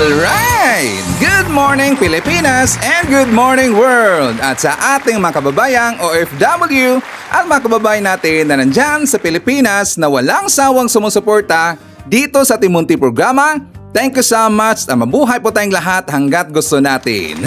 Alright! Good morning Pilipinas and good morning world! At sa ating mga kababayang OFW at mga kababayan natin na nandyan sa Pilipinas na walang sawang sumusuporta dito sa ating munting programa, thank you so much at mabuhay po tayong lahat hanggat gusto natin.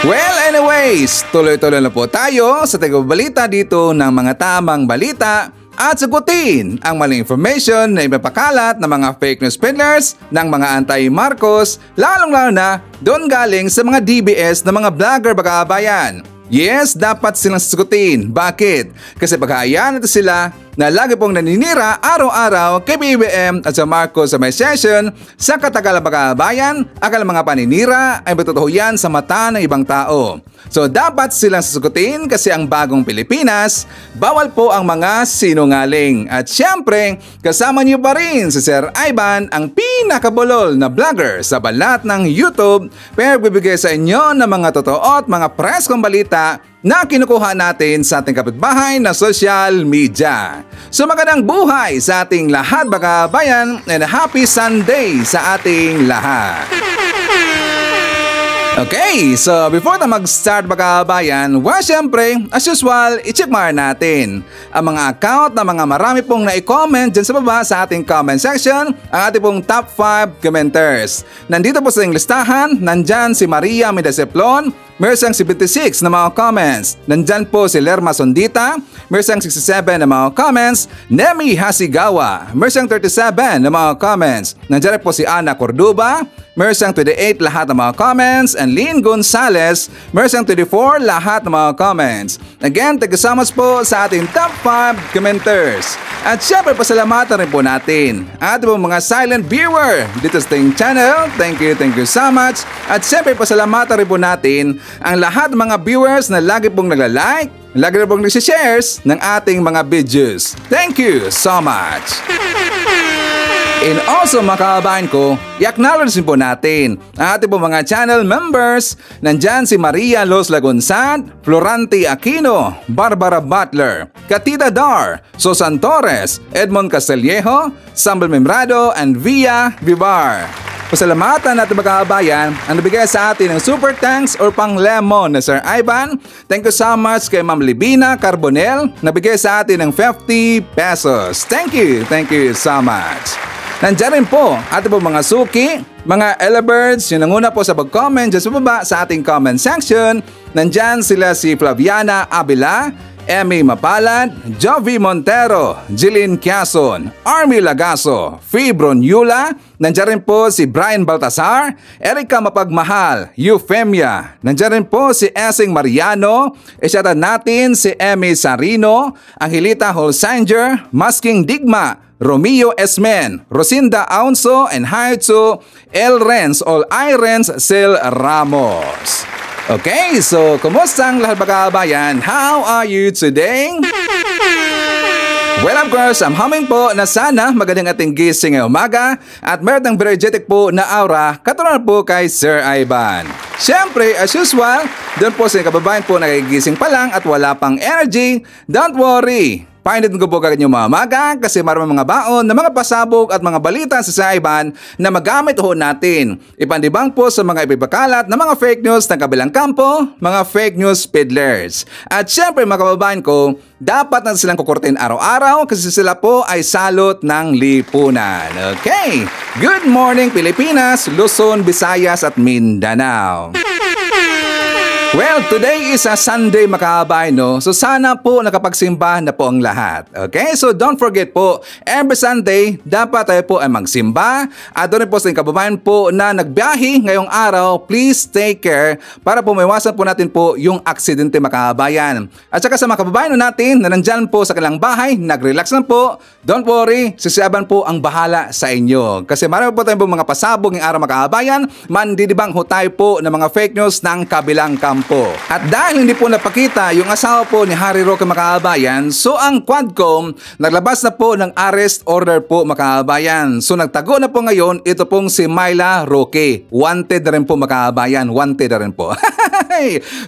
Well, anyways, tuloy-tuloy na po tayo sa tagabalita dito ng mga tamang balita at sagutin ang maling information na ipapakalat ng mga fake news peddlers ng mga anti-Marcos, lalong-lalo na doon galing sa mga DBS na mga vlogger baka-abayan. Yes, dapat silang sagutin. Bakit? Kasi pagkaayan ito sila na lagi pong naninira araw-araw kay BBM at sa Marcos sa may session sa katagalan baka-abayan, akala mga paninira ay matotoo yan sa mata ng ibang tao. So dapat silang sasagutin kasi ang bagong Pilipinas, bawal po ang mga sinungaling. At syempre, kasama niyo pa rin si Sir Ivan, ang pinakabulol na vlogger sa balat ng YouTube, pero bibigay sa inyo ng mga totoo at mga preskong balita na kinukuha natin sa ating kapitbahay na social media. So magandang buhay sa ating lahat baka-abayan and happy Sunday sa ating lahat. Okay, so before na mag-start baka-abayan, well, syempre, as usual, i-check natin ang mga account na mga marami pong na-comment dyan sa baba sa ating comment section, ang ating pong top 5 commenters. Nandito po sa ating listahan, nandyan si Maria Medaseplon, meron siyang 76 na mga comments. Nandyan po si Lerma Sondita, meron siyang 67 na mga comments. Nemi Hasigawa, meron siyang 37 na mga comments. Nandyan po si Ana Corduba, meron siyang 28 lahat ng mga comments. And Lynn Gonzalez, meron siyang 24 lahat ng mga comments. Again, thank you so much po sa ating top 5 commenters. At syempre, pasalamatan rin po natin ang ating mga silent viewer dito sa ating channel. Thank you so much. At syempre, pasalamatan rin po natin ang lahat ng mga viewers na lagi pong nagla-like, lagi na pong nagsishares ng ating mga videos. Thank you so much. And also mga kababayan ko, i-acknowledge po natin ang ating po mga channel members. Nandyan si Maria Los Lagunsad, Florante Aquino, Barbara Butler, Katita Dar, Susan Torres, Edmond Castillejo, Sambal Membrado, and Via Vivar. Pasalamatan natin mga kababayan ang nabigay sa atin ng super thanks or pang lemon na Sir Ivan. Thank you so much kay Ma'am Libina Carbonel, nabigay sa atin ng 50 pesos. Thank you so much. Nandiyan rin po ating po mga suki, mga Elabirds, yung nanguna po sa pag-comment dyan sa baba sa ating comment section. Nandiyan sila si Flaviana Abila, Emmy Mapalad, Jovi Montero, Jillian Quezon, Army Lagaso, Fibron Yula. Nandiyan rin po si Brian Baltasar, Erica Mapagmahal, Eufemia. Nandiyan rin po si Esing Mariano. Isyata natin si Emmy Sarino, Angelita Holsanger, Masking Digma, Romeo Esmen, Rosinda Aunso, and hi to El Renz or Irens Sil Ramos. Okay, so kumusta ang lahat baka-abayan? How are you today? Well, of course, I'm humming po na sana magandang ating gising ngayong umaga at meron ng energetic po na aura katulad po kay Sir Ivan. Siyempre, as usual, doon po sa kababayan po nagigising pa lang at wala pang energy, don't worry. Painitin ko po kagad yung mga umaga kasi maraming mga baon na mga pasabog at mga balita sa Sir Ivan na magamit ho natin. Ipandibang po sa mga ipipakalat na mga fake news ng kabilang kampo, mga fake news peddlers. At syempre mga kababayan ko, dapat na silang kukurtin araw-araw kasi sila po ay salot ng lipunan. Okay, good morning Pilipinas, Luzon, Visayas at Mindanao. Well, today is a Sunday mga kababayan, no? So sana po nakapagsimba na po ang lahat. Okay? So don't forget po, every Sunday, dapat tayo po ay magsimba. At doon po sa kababayan po na nagbiyahe ngayong araw, please take care para po maiwasan po natin po yung aksidente mga kababayan. At saka sa mga kababayan natin na nandyan po sa kanilang bahay, nag-relax lang po. Don't worry, si Siaban po ang bahala sa inyo. Kasi marami po tayong mga pasabog ng araw mga kababayan, mandidibang ho tayo po ng mga fake news ng kabilang kampo. At dahil hindi po napakita yung asawa po ni Harry Roque mga kababayan, so ang Quadcom naglabas na po ng arrest order po mga kababayan. So nagtago na po ngayon ito pong si Myla Roque. Wanted na rin po mga kababayan, wanted na rin po.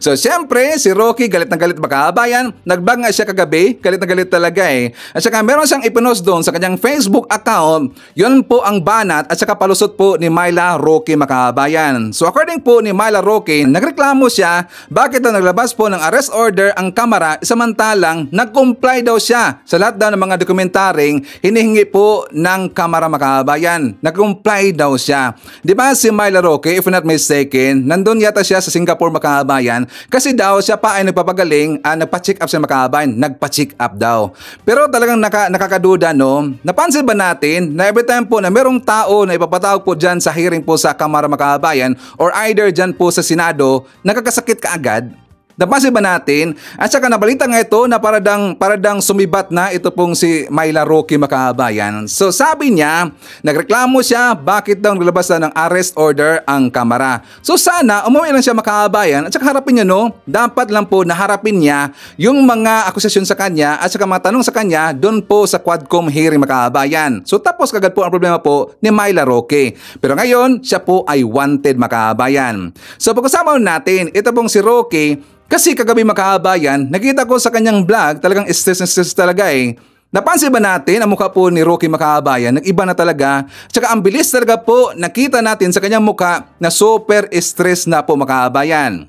So syempre, si Rocky galit na galit mga kababayan. Nag-vlog nga siya kagabi, galit na galit talaga eh. At saka meron siyang ipinost doon sa kanyang Facebook account. Yun po ang banat at saka palusot po ni Myla Roque mga kababayan. So according po ni Myla Roque, nagreklamo siya bakit daw naglabas po ng arrest order ang kamera samantalang nag-comply daw siya sa lahat daw ng mga dokumentaring hinihingi po ng kamera mga kababayan. Nag-comply daw siya. Di ba si Myla Roque, if not mistaken, nandun yata siya sa Singapore mga kababayan kasi daw siya pa ay nagpapagaling, nagpa-check up siya mga kababayan, nagpa-check up daw. Pero talagang nakakaduda no, napansin ba natin na every time po na merong tao na ipapatawag po dyan sa hearing po sa Kamara mga kababayan or either dyan po sa Senado, nakakasakit ka agad? Napansin ba natin? At saka nabalita nga ito na paradang sumibat na ito pong si Myla Roque mga kababayan. So sabi niya, nagreklamo siya bakit daw naglabas na ng arrest order ang kamera. So sana umuwi lang siya mga kababayan at saka harapin niya no, dapat lang po naharapin niya yung mga akusasyon sa kanya at saka mga tanong sa kanya doon po sa Quadcom hearing mga kababayan. So tapos kagad po ang problema po ni Myla Roque. Pero ngayon, siya po ay wanted mga kababayan. So pag-usapan natin, ito pong si Roque. Kasi kagabi mga kababayan, nakita ko sa kanyang vlog, talagang stress na stress talaga eh. Napansin ba natin ang mukha po ni Roque mga kababayan? Nag-iba na talaga. Tsaka ang bilis talaga po nakita natin sa kanyang mukha na super stress na po mga kababayan.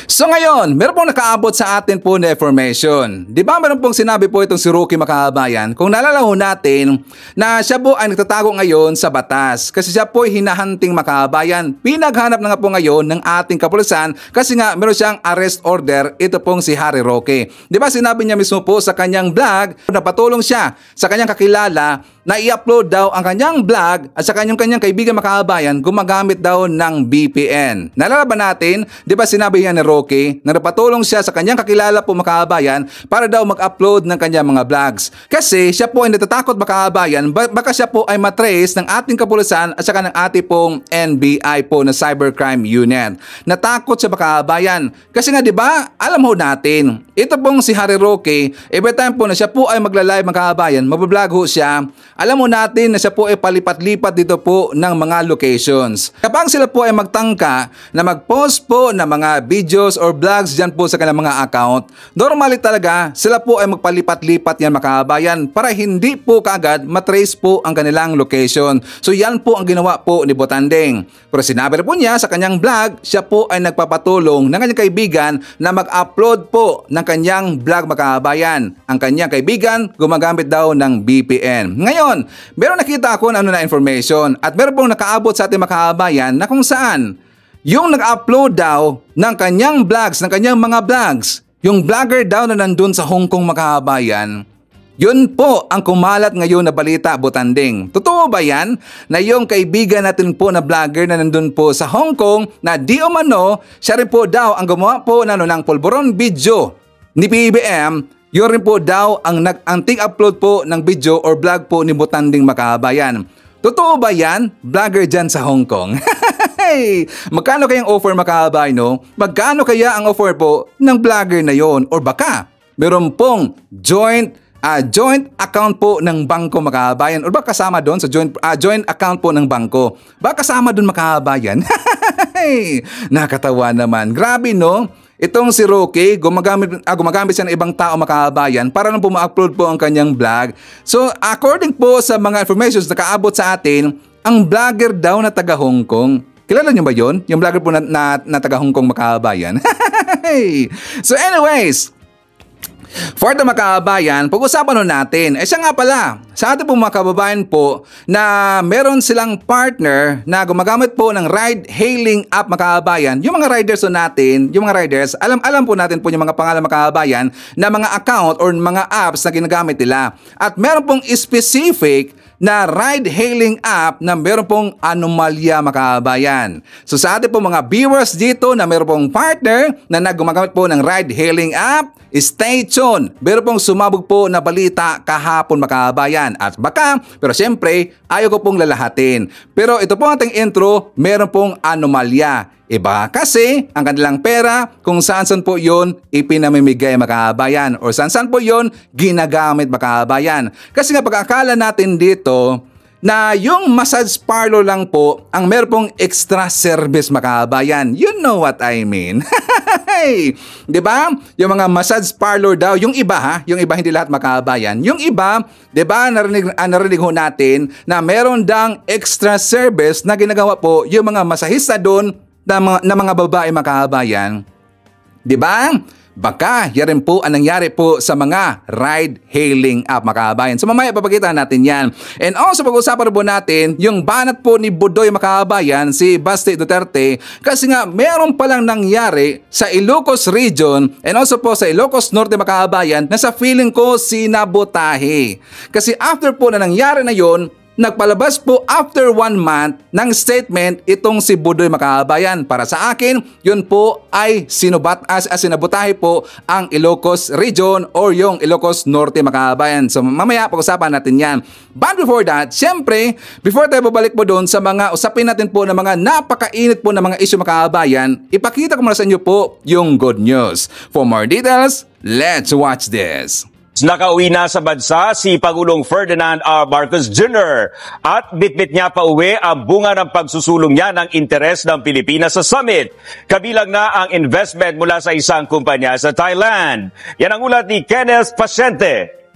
So ngayon, meron pong nakaabot sa atin po na information. Di ba meron pong sinabi po itong si Roque mga kababayan? Kung naalala ho natin na siya po ay nagtatago ngayon sa batas kasi siya po ay hinahunting mga kababayan. Pinaghanap na nga po ngayon ng ating kapulisan kasi nga meron siyang arrest order ito pong si Harry Roque. Di ba sinabi niya mismo po sa kanyang vlog na patulong siya sa kanyang kakilala na i-upload daw ang kanyang vlog at sa kanyang kaibigan mga kababayan gumagamit daw ng VPN. Naalala ba natin? Di ba sinabi niya ni Roque na napatulong siya sa kanyang kakilala po mga kababayan para daw mag-upload ng kanyang mga vlogs. Kasi siya po ay natatakot mga kababayan baka siya po ay matrace ng ating kapulisan at saka ng ating pong NBI po na Cybercrime Unit. Natakot siya mga kababayan. Kasi nga di ba alam ho natin, ito pong si Harry Roque, every time po na siya po ay magla-live mga kababayan, mag-vlog ho siya. Alam mo natin na siya po ay palipat-lipat dito po ng mga locations. Kapag sila po ay magtangka na mag-post po ng mga videos or vlogs dyan po sa kanilang mga account, normally talaga sila po ay magpalipat-lipat yan mga kababayan para hindi po kaagad matrace po ang kanilang location. So yan po ang ginawa po ni Botandeng. Pero sinabi po niya sa kanyang vlog, siya po ay nagpapatulong ng kanyang kaibigan na mag-upload po ng kanyang vlog mga kababayan. Ang kanyang kaibigan gumagamit daw ng VPN. Ngayon, meron nakita ako ng ano na information at meron pong nakaabot sa ating mga kababayan na kung saan yung nag-upload daw ng kanyang vlogs, ng kanyang mga vlogs, yung vlogger daw na nandun sa Hong Kong mga kababayan, yun po ang kumalat ngayon na balita Botandeng. Totoo ba yan na yung kaibigan natin po na vlogger na nandun po sa Hong Kong na di umano, siya rin po daw ang gumawa po ng pulburon video ni PBM. Yun rin po daw ang upload po ng video or vlog po ni Botandeng mga kababayan. Totoo ba yan? Vlogger dyan sa Hong Kong. Hey, magkano kayang offer mga kababayan no? Magkano kaya ang offer po ng vlogger na yon? Or baka meron pong joint account po ng bangko mga kababayan or baka kasama doon sa joint account po ng bangko. Baka kasama doon mga kababayan. Hey, nakatawa naman. Grabe no? Itong si Roque, gumagamit siya ng ibang tao mga kababayan para nang ma-upload po ang kanyang vlog. So according po sa mga informations na kaabot sa atin, ang vlogger daw na taga Hong Kong. Kilala niyo ba yon? Yung vlogger po na taga Hong Kong mga kababayan. So anyways, for the mga kababayan, pag-usapan nun natin, siya nga pala, sa ating pong mga kababayan po na meron silang partner na gumagamit po ng ride-hailing app mga kababayan. Yung mga riders natin, yung mga riders, alam po natin po yung mga pangalan mga kababayan na mga account or mga apps na ginagamit nila. At meron pong specific na ride-hailing app na meron pong anomalya mga kababayan. So sa ating pong mga viewers dito na meron pong partner na gumagamit po ng ride-hailing app, stay tuned. Meron pong sumabog po na balita kahapon mga kababayan. At baka, pero syempre, ayaw ko pong lalahatin. Pero ito po ating intro, meron pong anomalya. Iba kasi ang kanilang pera kung saan-saan po yun ipinamimigay mga kababayan o saan-saan po yun ginagamit mga kababayan. Kasi nga pag-akala natin dito, na yung massage parlor lang po ang meron pong extra service mga kabayan. You know what I mean. Di ba? Yung mga massage parlor daw, yung iba hindi lahat mga kabayan. Yung iba, di ba, narinig ho natin na meron dang extra service na ginagawa po yung mga masahista doon na mga babae mga kabayan. Di ba? Baka yan rin po ang nangyari po sa mga ride-hailing app mga kabayan. So mamaya papakita natin yan. And also pag-usapan po natin yung banat po ni Budoy mga kabayan, si Basti Duterte, kasi nga meron palang nangyari sa Ilocos Region and also po sa Ilocos Norte mga kabayan na sa feeling ko sinabotahe. Kasi after po na nangyari na yon, nagpalabas po after 1 month ng statement itong si Budoy mga kabayan. Para sa akin, yun po ay sinabotahe po ang Ilocos Region or yung Ilocos Norte mga kabayan. So mamaya pag-usapan natin yan. But before that, syempre, before tayo babalik po doon sa mga usapin natin po ng mga napakainit po ng mga issue mga kabayan, ipakita ko muna sa inyo po yung good news. For more details, let's watch this. Nakauwi na sa bansa si Pangulong Ferdinand R. Marcos Jr. at bitbit niya pa uwi ang bunga ng pagsusulong niya ng interes ng Pilipinas sa summit. Kabilang na ang investment mula sa isang kumpanya sa Thailand. Yan ang ulat ni Kenneth Pasyente.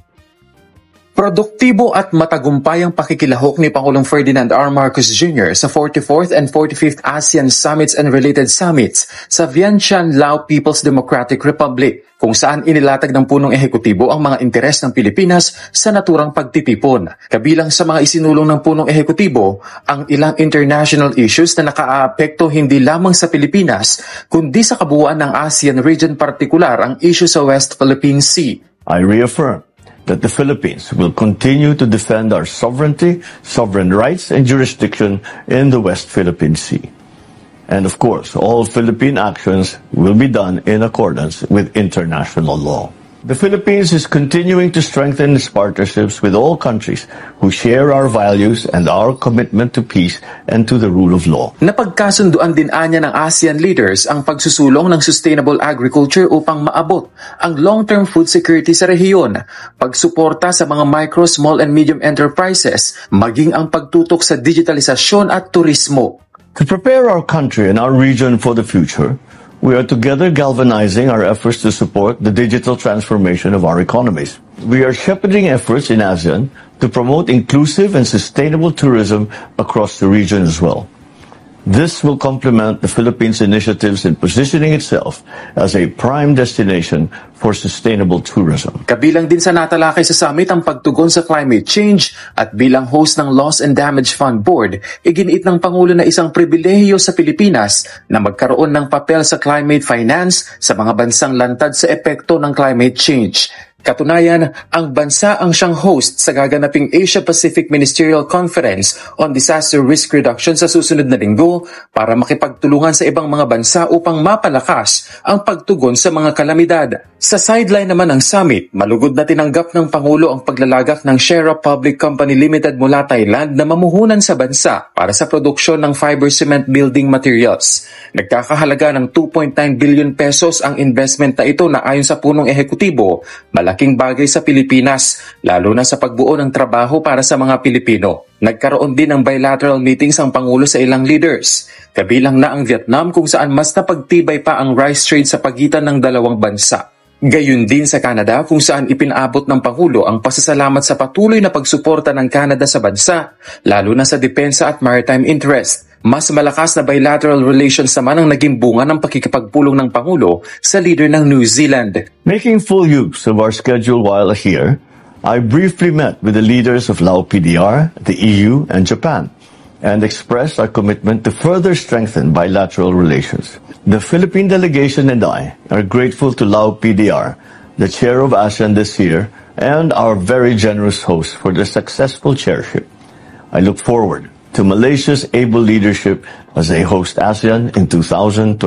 Produktibo at matagumpayang pakikilahok ni Pangulong Ferdinand R. Marcos Jr. sa 44th and 45th ASEAN Summits and Related Summits sa Vientiane, Lao People's Democratic Republic, kung saan inilatag ng punong ehekutibo ang mga interes ng Pilipinas sa naturang pagtitipon. Kabilang sa mga isinulong ng punong ehekutibo ang ilang international issues na nakaaapekto hindi lamang sa Pilipinas, kundi sa kabuuan ng ASEAN region, partikular ang issue sa West Philippine Sea. I reaffirm that the Philippines will continue to defend our sovereignty, sovereign rights, and jurisdiction in the West Philippine Sea. And of course, all Philippine actions will be done in accordance with international law. The Philippines is continuing to strengthen its partnerships with all countries who share our values and our commitment to peace and to the rule of law. Napagkasunduan din anya ng ASEAN leaders ang pagsusulong ng sustainable agriculture upang maabot ang long-term food security sa rehiyon, pagsuporta sa mga micro, small and medium enterprises, maging ang pagtutok sa digitalisasyon at turismo. To prepare our country and our region for the future, we are together galvanizing our efforts to support the digital transformation of our economies. We are shepherding efforts in ASEAN to promote inclusive and sustainable tourism across the region as well. This will complement the Philippines' initiatives in positioning itself as a prime destination for sustainable tourism. Kabilang din sa natalakay sa summit ang pagtugon sa climate change at bilang host ng Loss and Damage Fund Board, iginiit ng Pangulo na isang pribilehiyo sa Pilipinas na magkaroon ng papel sa climate finance sa mga bansang lantad sa epekto ng climate change. Katunayan, ang bansa ang siyang host sa gaganaping Asia-Pacific Ministerial Conference on Disaster Risk Reduction sa susunod na linggo para makipagtulungan sa ibang mga bansa upang mapalakas ang pagtugon sa mga kalamidad. Sa sideline naman ng summit, malugod na tinanggap ng Pangulo ang paglalagak ng Shera Public Company Limited mula Thailand na mamuhunan sa bansa para sa produksyon ng fiber cement building materials. Nagkakahalaga ng 2.9 billion pesos ang investment na ito na ayon sa punong ehekutibo, malaking bagay sa Pilipinas, lalo na sa pagbuo ng trabaho para sa mga Pilipino. Nagkaroon din ng bilateral meetings ang Pangulo sa ilang leaders, kabilang na ang Vietnam kung saan mas napagtibay pa ang rice trade sa pagitan ng dalawang bansa. Gayun din sa Canada kung saan ipinaabot ng Pangulo ang pasasalamat sa patuloy na pagsuporta ng Canada sa bansa, lalo na sa depensa at maritime interest. Mas malakas na bilateral relations naman ang naging bunga ng pakikipagpulong ng Pangulo sa leader ng New Zealand. Making full use of our schedule while here, I briefly met with the leaders of Lao PDR, the EU, and Japan, and expressed our commitment to further strengthen bilateral relations. The Philippine delegation and I are grateful to Lao PDR, the chair of ASEAN this year, and our very generous host for the successful chairship. I look forward to Malaysia's able leadership as they host ASEAN in 2025.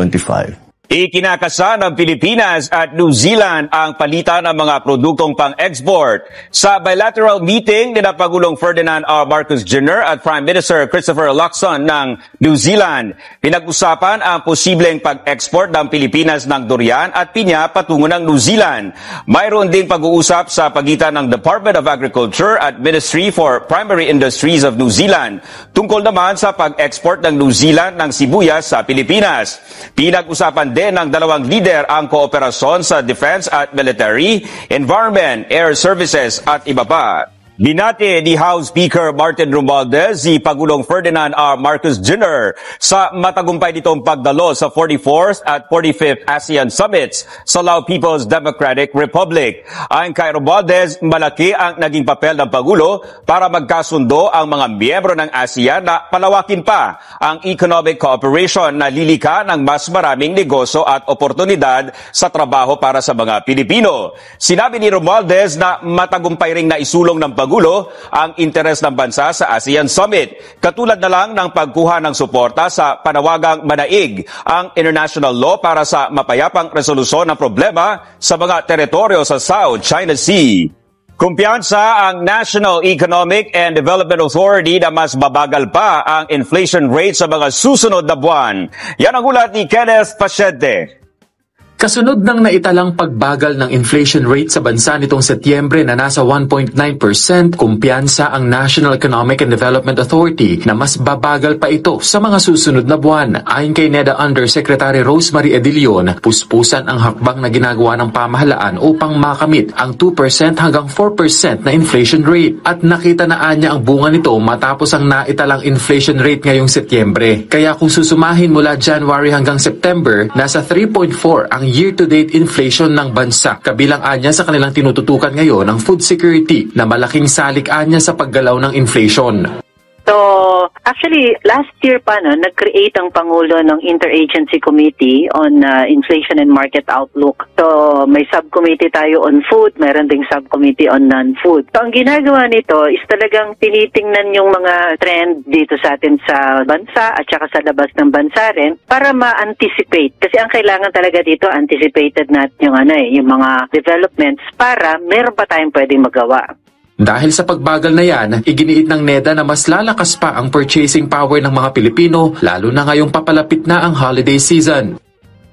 Ikinakasa ng Pilipinas at New Zealand ang palitan ng mga produktong pang-export. Sa bilateral meeting ni Pangulong Ferdinand R. Marcos Jr. at Prime Minister Christopher Luxon ng New Zealand, pinag-usapan ang posibleng pag-export ng Pilipinas ng durian at pinya patungo ng New Zealand. Mayroon ding pag-uusap sa pagitan ng Department of Agriculture at Ministry for Primary Industries of New Zealand tungkol naman sa pag-export ng New Zealand ng sibuyas sa Pilipinas. Pinag-usapan din ng dalawang lider ang kooperasyon sa defense at military, environment, air services at iba pa. Binati ni House Speaker Martin Romualdez si Pangulong Ferdinand R. Marcos Jr. sa matagumpay nitong pagdalo sa 44th at 45th ASEAN Summits sa Lao People's Democratic Republic. Ayon kay Romualdez, malaki ang naging papel ng Pangulo para magkasundo ang mga miyembro ng ASEAN na palawakin pa ang economic cooperation na lilika ng mas maraming negosyo at oportunidad sa trabaho para sa mga Pilipino. Sinabi ni Romualdez na matagumpay ring naisulong ng Pangulo ang interes ng bansa sa ASEAN Summit, katulad na lang ng pagkuha ng suporta sa panawagang manaig ang international law para sa mapayapang resolusyon ng problema sa mga teritoryo sa South China Sea. Kumpiyansa ang National Economic and Development Authority na mas babagal pa ang inflation rate sa mga susunod na buwan. Yan ang ulat ni Kenneth Pasyente. Kasunod ng naitalang pagbagal ng inflation rate sa bansa nitong Setyembre na nasa 1.9%, kumpiyansa ang National Economic and Development Authority na mas babagal pa ito sa mga susunod na buwan. Ayon kay NEDA Undersecretary Rosemary Edilion, puspusan ang hakbang na ginagawa ng pamahalaan upang makamit ang 2% hanggang 4% na inflation rate. At nakita na anya ang bunga nito matapos ang naitalang inflation rate ngayong Setyembre. Kaya kung susumahin mula January hanggang September, nasa 3.4 ang year-to-date inflation ng bansa. Kabilang anya sa kanilang tinututukan ngayon ang food security na malaking salik anya sa paggalaw ng inflation. So, actually, last year pa, nag-create ang Pangulo ng Interagency Committee on Inflation and Market Outlook. So, may subcommittee tayo on food, mayroon ding subcommittee on non-food. So, ang ginagawa nito is talagang tinitingnan yung mga trend dito sa atin sa bansa at saka sa labas ng bansa rin para ma-anticipate. Kasi ang kailangan talaga dito, anticipated natin yung mga developments para meron pa tayong pwedeng magawa. Dahil sa pagbagal na yan, iginiit ng NEDA na mas lalakas pa ang purchasing power ng mga Pilipino, lalo na ngayong papalapit na ang holiday season.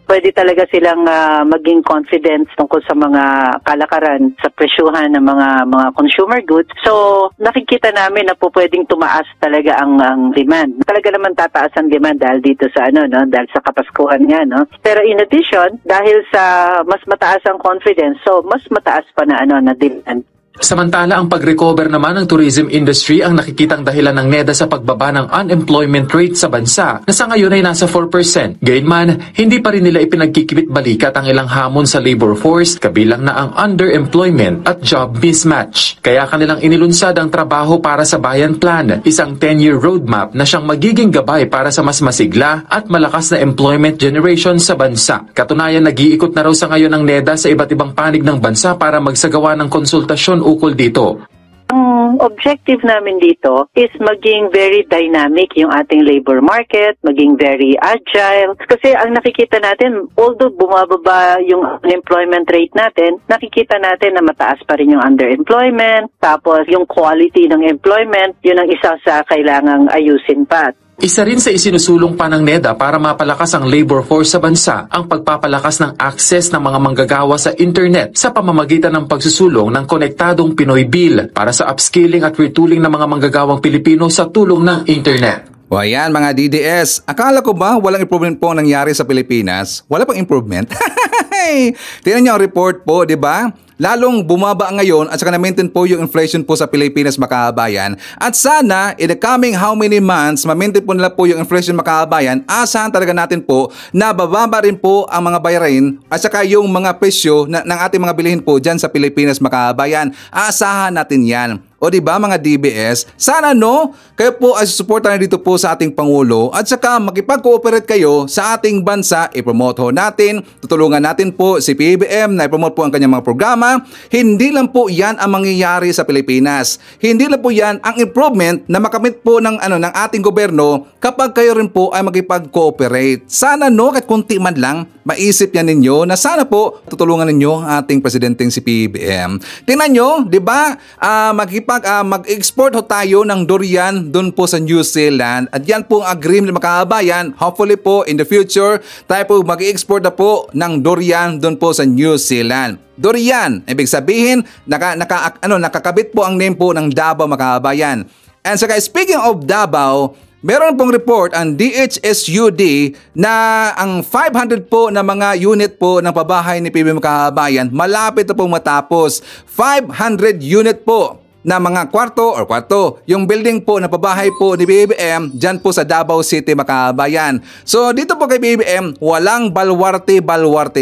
Pwede talaga silang maging confident tungkol sa mga kalakaran sa presyuhan ng mga consumer goods. So, nakikita namin na po pwedeng tumaas talaga ang demand. Talaga naman tataas ang demand dahil dito sa dahil sa Kapaskuhan nga, no. Pero in addition, dahil sa mas mataas ang confidence, so mas mataas pa na demand. Samantala, ang pag-recover naman ng tourism industry ang nakikitang dahilan ng NEDA sa pagbaba ng unemployment rate sa bansa na sa ngayon ay nasa 4%. Gayunman, hindi pa rin nila ipinagkikibit-balikat ang ilang hamon sa labor force, kabilang na ang underemployment at job mismatch. Kaya kanilang inilunsad ang Trabaho para sa Bayan Plan, isang 10-year roadmap na siyang magiging gabay para sa mas masigla at malakas na employment generation sa bansa. Katunayan, nag-iikot na raw sa ngayon ang NEDA sa iba't ibang panig ng bansa para magsagawa ng konsultasyon ukol dito. Ang objective namin dito is maging very dynamic yung ating labor market, maging very agile. Kasi ang nakikita natin, although bumababa yung unemployment rate natin, nakikita natin na mataas pa rin yung underemployment. Tapos yung quality ng employment, yun ang isa sa kailangang ayusin pa. Isa rin sa isinusulong pa ng NEDA para mapalakas ang labor force sa bansa ang pagpapalakas ng access ng mga manggagawa sa internet sa pamamagitan ng pagsusulong ng Konektadong Pinoy Bill para sa upskilling at retooling ng mga manggagawang Pilipino sa tulong ng internet. O ayan mga DDS, akala ko ba walang improvement po nangyari sa Pilipinas? Wala pang improvement? Tingnan niyo ang report po, di ba? Lalong bumaba ngayon at saka na-maintain po yung inflation po sa Pilipinas, makabayan. At sana, in the coming how many months, ma-maintain po nila po yung inflation, makabayan. Asahan talaga natin po na bababa rin po ang mga bayarin at saka yung mga presyo ng ating mga bilihin po dyan sa Pilipinas, makabayan. Asahan natin yan. O diba mga DBS, sana kayo po ay susuportahan dito po sa ating Pangulo at saka makipag-cooperate kayo sa ating bansa, i-promote ho natin, tutulungan natin po si PBBM na i-promote po ang kanyang mga programa. Hindi lang po yan ang mangyayari sa Pilipinas. Hindi lang po yan ang improvement na makamit po ng ating gobyerno kapag kayo rin po ay makipag-cooperate. Sana kahit kunti man lang, maisip yan ninyo na sana po tutulungan ninyo ang ating presidenteng si PBBM. Tingnan nyo, di ba, mag-export ho tayo ng durian doon po sa New Zealand at yan po ang agreement mga kababayan. Hopefully po in the future tayo po mag-export na po ng durian doon po sa New Zealand. Durian, ibig sabihin nakakabit po ang name po ng Davao mga kababayan. And so guys, speaking of Davao, meron pong report ang DHSUD na ang 500 po na mga unit po ng pabahay ni PBBM kababayan malapit na pong matapos. 500 unit po na mga kwarto. Yung building po na pabahay po ni BBM dyan po sa Davao City makabayan. So dito po kay BBM, walang balwarte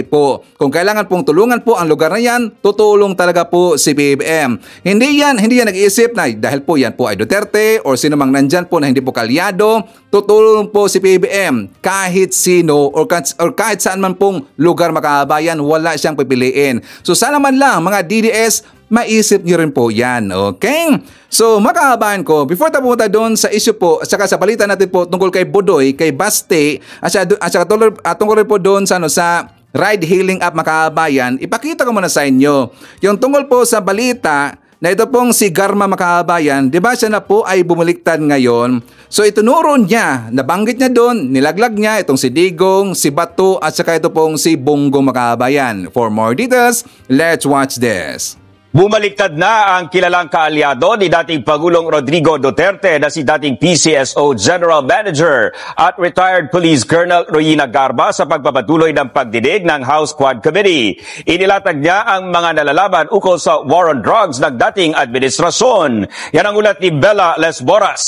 po. Kung kailangan pong tulungan po ang lugar na yan, tutulong talaga po si BBM. Hindi yan nag-iisip na dahil po yan po ay Duterte or sino mang nandyan po na hindi po kalyado, tutulong po si BBM kahit sino or kahit saan man pong lugar makabayan, wala siyang pipiliin. So sana man lang mga DDS, maisip niyo rin po yan, okay? So makahabahan ko, before tayo pumunta doon sa issue po, at saka sa balita natin po tungkol kay Budoy, kay Baste, at saka tungkol rin po doon sa ride-hailing app makahabayan, ipakita ko muna sa inyo. Yung tungkol po sa balita na ito pong si Garma makahabayan, di ba siya na po ay bumaliktad ngayon? So itunuro niya, nabanggit niya doon, nilaglag niya itong si Digong, si Bato, at saka ito pong si Bongbong makahabayan. For more details, let's watch this. Bumaliktad na ang kilalang kaalyado ni dating Pangulong Rodrigo Duterte na si dating PCSO General Manager at retired Police Colonel Royina Garma sa pagpapatuloy ng pagdinig ng House Quad Committee. Inilatag niya ang mga nalalaman ukol sa war on drugs ng dating administrasyon. Yan ang ulat ni Bella Lesboras.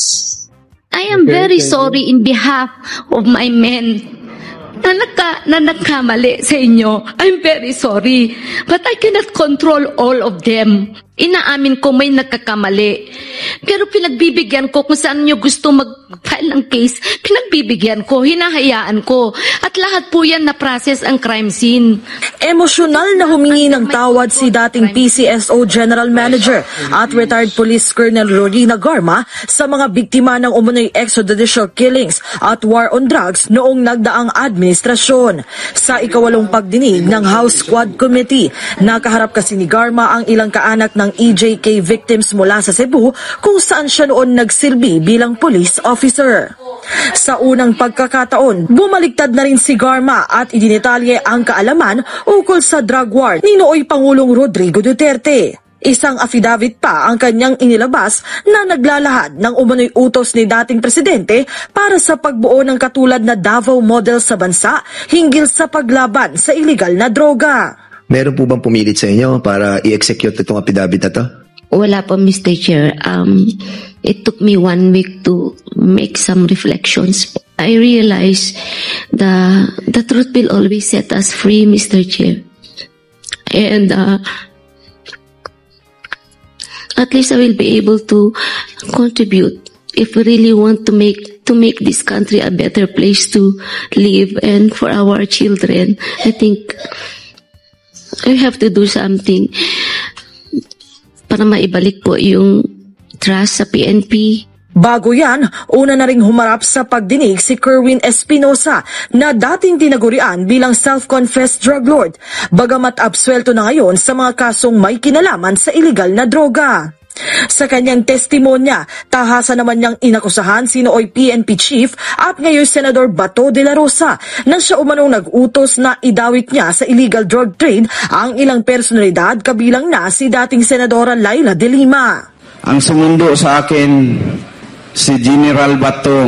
I am very sorry in behalf of my men na nagkamali sa inyo. I'm very sorry. But I cannot control all of them. Inaamin ko may nagkakamali. Pero pinagbibigyan ko kung saan nyo gusto mag-file ng case. Pinagbibigyan ko, hinahayaan ko. At lahat po yan na-process ang crime scene. Emosyonal na humingi ng tawad si dating PCSO General Manager at retired Police Colonel Royina Garma sa mga biktima ng umunoy extrajudicial killings at war on drugs noong nagdaang administrasyon. Sa ikawalong pagdinig ng House Quad Committee, nakaharap kasi ni Garma ang ilang kaanak ng EJK victims mula sa Cebu kung saan siya noon nagsilbi bilang police officer. Sa unang pagkakataon, bumaliktad na rin si Garma at idinitalye ang kaalaman ukol sa drug war ni nooy Pangulong Rodrigo Duterte. Isang affidavit pa ang kanyang inilabas na naglalahad ng umunoy utos ni dating presidente para sa pagbuo ng katulad na Davao model sa bansa hinggil sa paglaban sa illegal na droga. Meron po bang pumilit sa inyo para i-execute itong affidavit na to? Wala po, Mr. Chair. It took me 1 week to make some reflections. I realized the truth will always set us free, Mr. Chair. And at least I will be able to contribute if we really want to make this country a better place to live and for our children. I think I have to do something para maibalik po yung trust sa PNP. Bago yan, una na ring humarap sa pagdinig si Kerwin Espinosa na dating tinagurian bilang self-confessed drug lord, bagamat absuelto na ngayon sa mga kasong may kinalaman sa illegal na droga. Sa kanyang testimonya, tahasa naman niyang inakusahan si nooy PNP chief at ngayon Senador Bato de la Rosa nang siya umanong nag-utos na idawit niya sa illegal drug trade ang ilang personalidad kabilang na si dating Senadora Laila de Lima. Ang sumundo sa akin si General Bato,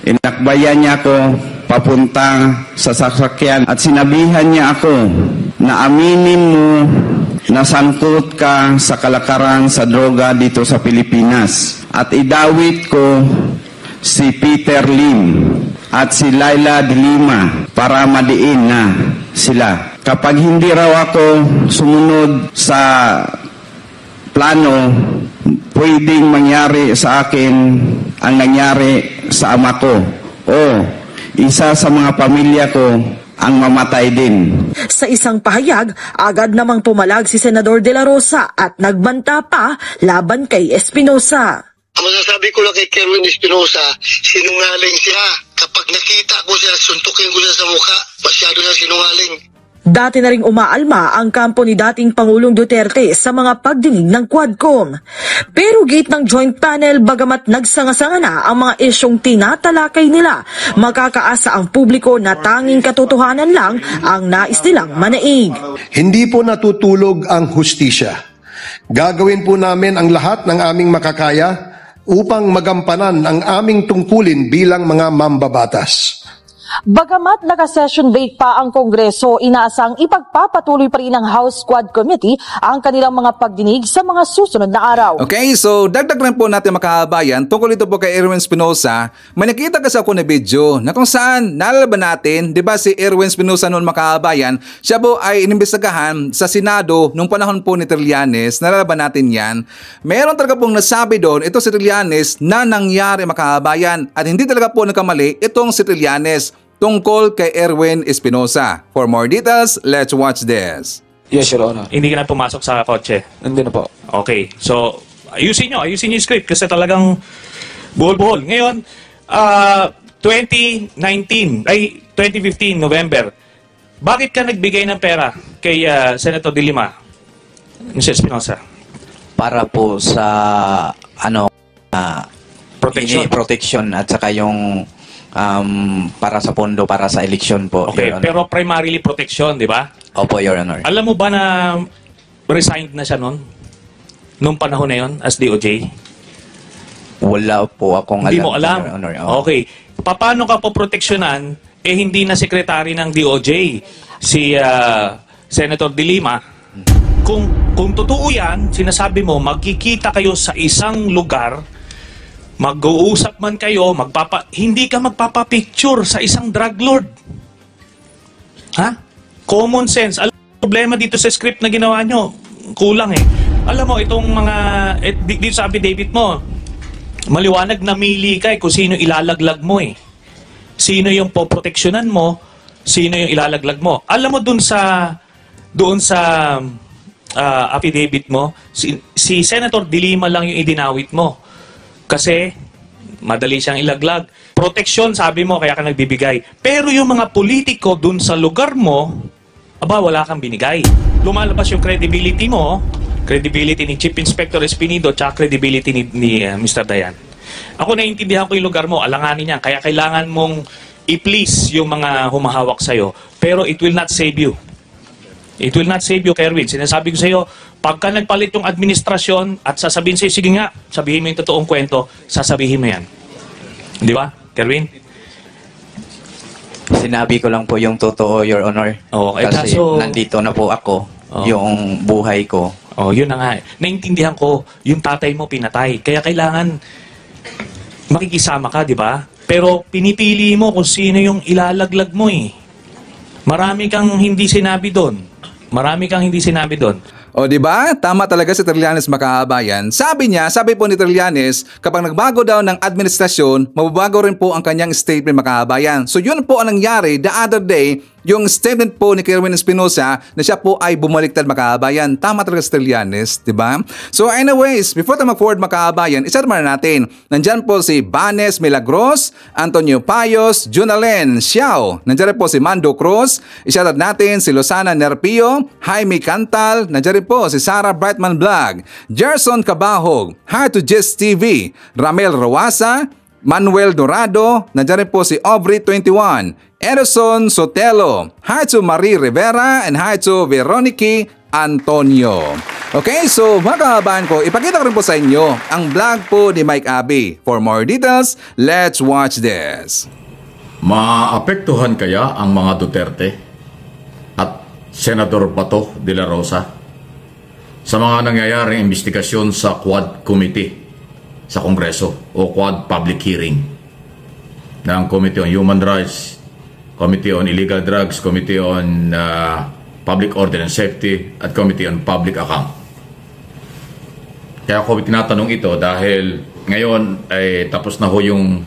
inakbayan niya ako papunta sa sasakyan at sinabihan niya ako na aminin mo na sangkot ka sa kalakaran sa droga dito sa Pilipinas. At idawit ko si Peter Lim at si Laila de Lima para madiin na sila. Kapag hindi raw ako sumunod sa plano, pwedeng mangyari sa akin ang nangyari sa ama ko o isa sa mga pamilya ko ang mamatay din. Sa isang pahayag, agad namang pumalag si Senador de la Rosa at nagbanta pa laban kay Espinosa. Ang masasabi ko lang kay Kerwin Espinosa, sinungaling siya. Kapag nakita ko siya, suntukin ko siya sa mukha. Masyado na sinungaling. Dati na ring umaalma ang kampo ni dating Pangulong Duterte sa mga pagdinig ng Quadcom. Pero gate ng joint panel, bagamat nagsanga-sanga na ang mga isyong tinatalakay nila, makakaasa ang publiko na tanging katotohanan lang ang nais nilang manaig. Hindi po natutulog ang hustisya. Gagawin po namin ang lahat ng aming makakaya upang magampanan ang aming tungkulin bilang mga mambabatas. Bagamat naka-session break pa ang Kongreso, inaasang ipagpapatuloy pa rin ng House Quad Committee ang kanilang mga pagdinig sa mga susunod na araw. Okay, so dagdag rin po natin makabayan tungkol ito po kay Erwin Espinosa. May nakita kasi ako na video na kung saan nalalaban natin, di ba si Erwin Espinosa noon makabayan, siya po ay inimbestigahan sa Senado nung panahon po ni Trillanes, nalalaban natin yan. Meron talaga pong nasabi doon, ito si Trillanes na nangyari makabayan at hindi talaga po nagkamali itong si Trillanes tungkol kay Erwin Espinosa. For more details, let's watch this. Yes, Your Honor. Hindi ka na pumasok sa kotse? Hindi na po. Okay. So, ayusin nyo yung script kasi talagang buhol-buhol. Ngayon, 2015, November, bakit ka nagbigay ng pera kay Senator De Lima, Mr. Espinosa? Para po sa, protection at saka yung para sa pondo, para sa eleksyon po. Okay, pero primarily protection, di ba? Opo, Your Honor. Alam mo ba na resigned na siya noon? Noong panahon na yon as DOJ? Wala po akong alam. Hindi mo alam? Your Honor. Okay. Paano ka po proteksyonan hindi na sekretary ng DOJ si Senator De Lima? Kung totoo yan, sinasabi mo, magkikita kayo sa isang lugar, mag-uusap man kayo, hindi ka magpapapicture sa isang drug lord. Ha? Common sense. Alam mo, problema dito sa script na ginawa nyo, kulang eh. Alam mo, itong mga, dito sa affidavit mo, maliwanag na mili ka kung sino ilalaglag mo eh. Sino yung poproteksyonan mo, sino yung ilalaglag mo. Alam mo doon sa affidavit mo, si Senator De Lima lang yung idinawit mo. Kasi madali siyang ilaglag. Proteksyon, sabi mo, kaya ka nagbibigay. Pero yung mga politiko dun sa lugar mo, wala kang binigay. Lumalabas yung credibility mo, credibility ni Chief Inspector Espinido, tsaka credibility ni Mr. Dayan. Ako naiintindihan ko yung lugar mo, alanganin niya, kaya kailangan mong i-please yung mga humahawak sa'yo. Pero it will not save you. It will not save you, Kerwin. Sinasabi ko sa iyo, pagka nagpalit yung administrasyon at sasabihin sa'yo, sige nga, sabihin mo yung totoong kwento, sasabihin mo yan. Di ba, Kerwin? Sinabi ko lang po yung totoo, Your Honor. Kasi nandito na po ako, yung buhay ko. Yun na nga. Naintindihan ko, yung tatay mo pinatay. Kaya kailangan makikisama ka, di ba? Pero pinipili mo kung sino yung ilalaglag mo eh. Marami kang hindi sinabi doon. O di ba? Tama talaga si Trillanes makahabayan. Sabi po ni Trillanes, kapag nagbago daw ng administrasyon, mababago rin po ang kanyang statement makahabayan. So yun po ang nangyari the other day, yung statement po ni Erwin Espinosa na siya po ay bumaliktad makahabayan. Tama talaga si Trillanes, di ba? So anyways, before tayo mag-forward makahabayan, isa naman natin. Nandyan po si Banes Milagros, Antonio Payos, Junalen Xiao. Nandyan po si Mando Cruz. Isa natin si Lozana Nerpio, Jaime Cantal. Nandyan po si Sarah Brightman Vlog, Gerson Cabahog, Hard to Gist TV, Ramel Roasa, Manuel Dorado, nandiyan rin po si Aubrey 21, Edison Sotelo, hi to Marie Rivera, and hi to Veroniki Antonio. Okay, so mga kahabayan ko, ipakita ko rin po sa inyo ang vlog po ni Mike Abbey. For more details, let's watch this. Maapektuhan kaya ang mga Duterte at Senador Bato de la Rosa sa mga nangyayaring investigasyon sa Quad Committee sa Kongreso o Quad Public Hearing ng Committee on Human Rights, Committee on Illegal Drugs, Committee on Public Order and Safety, at Committee on Public Account. Kaya ako tinatanong ito dahil ngayon ay tapos na ho yung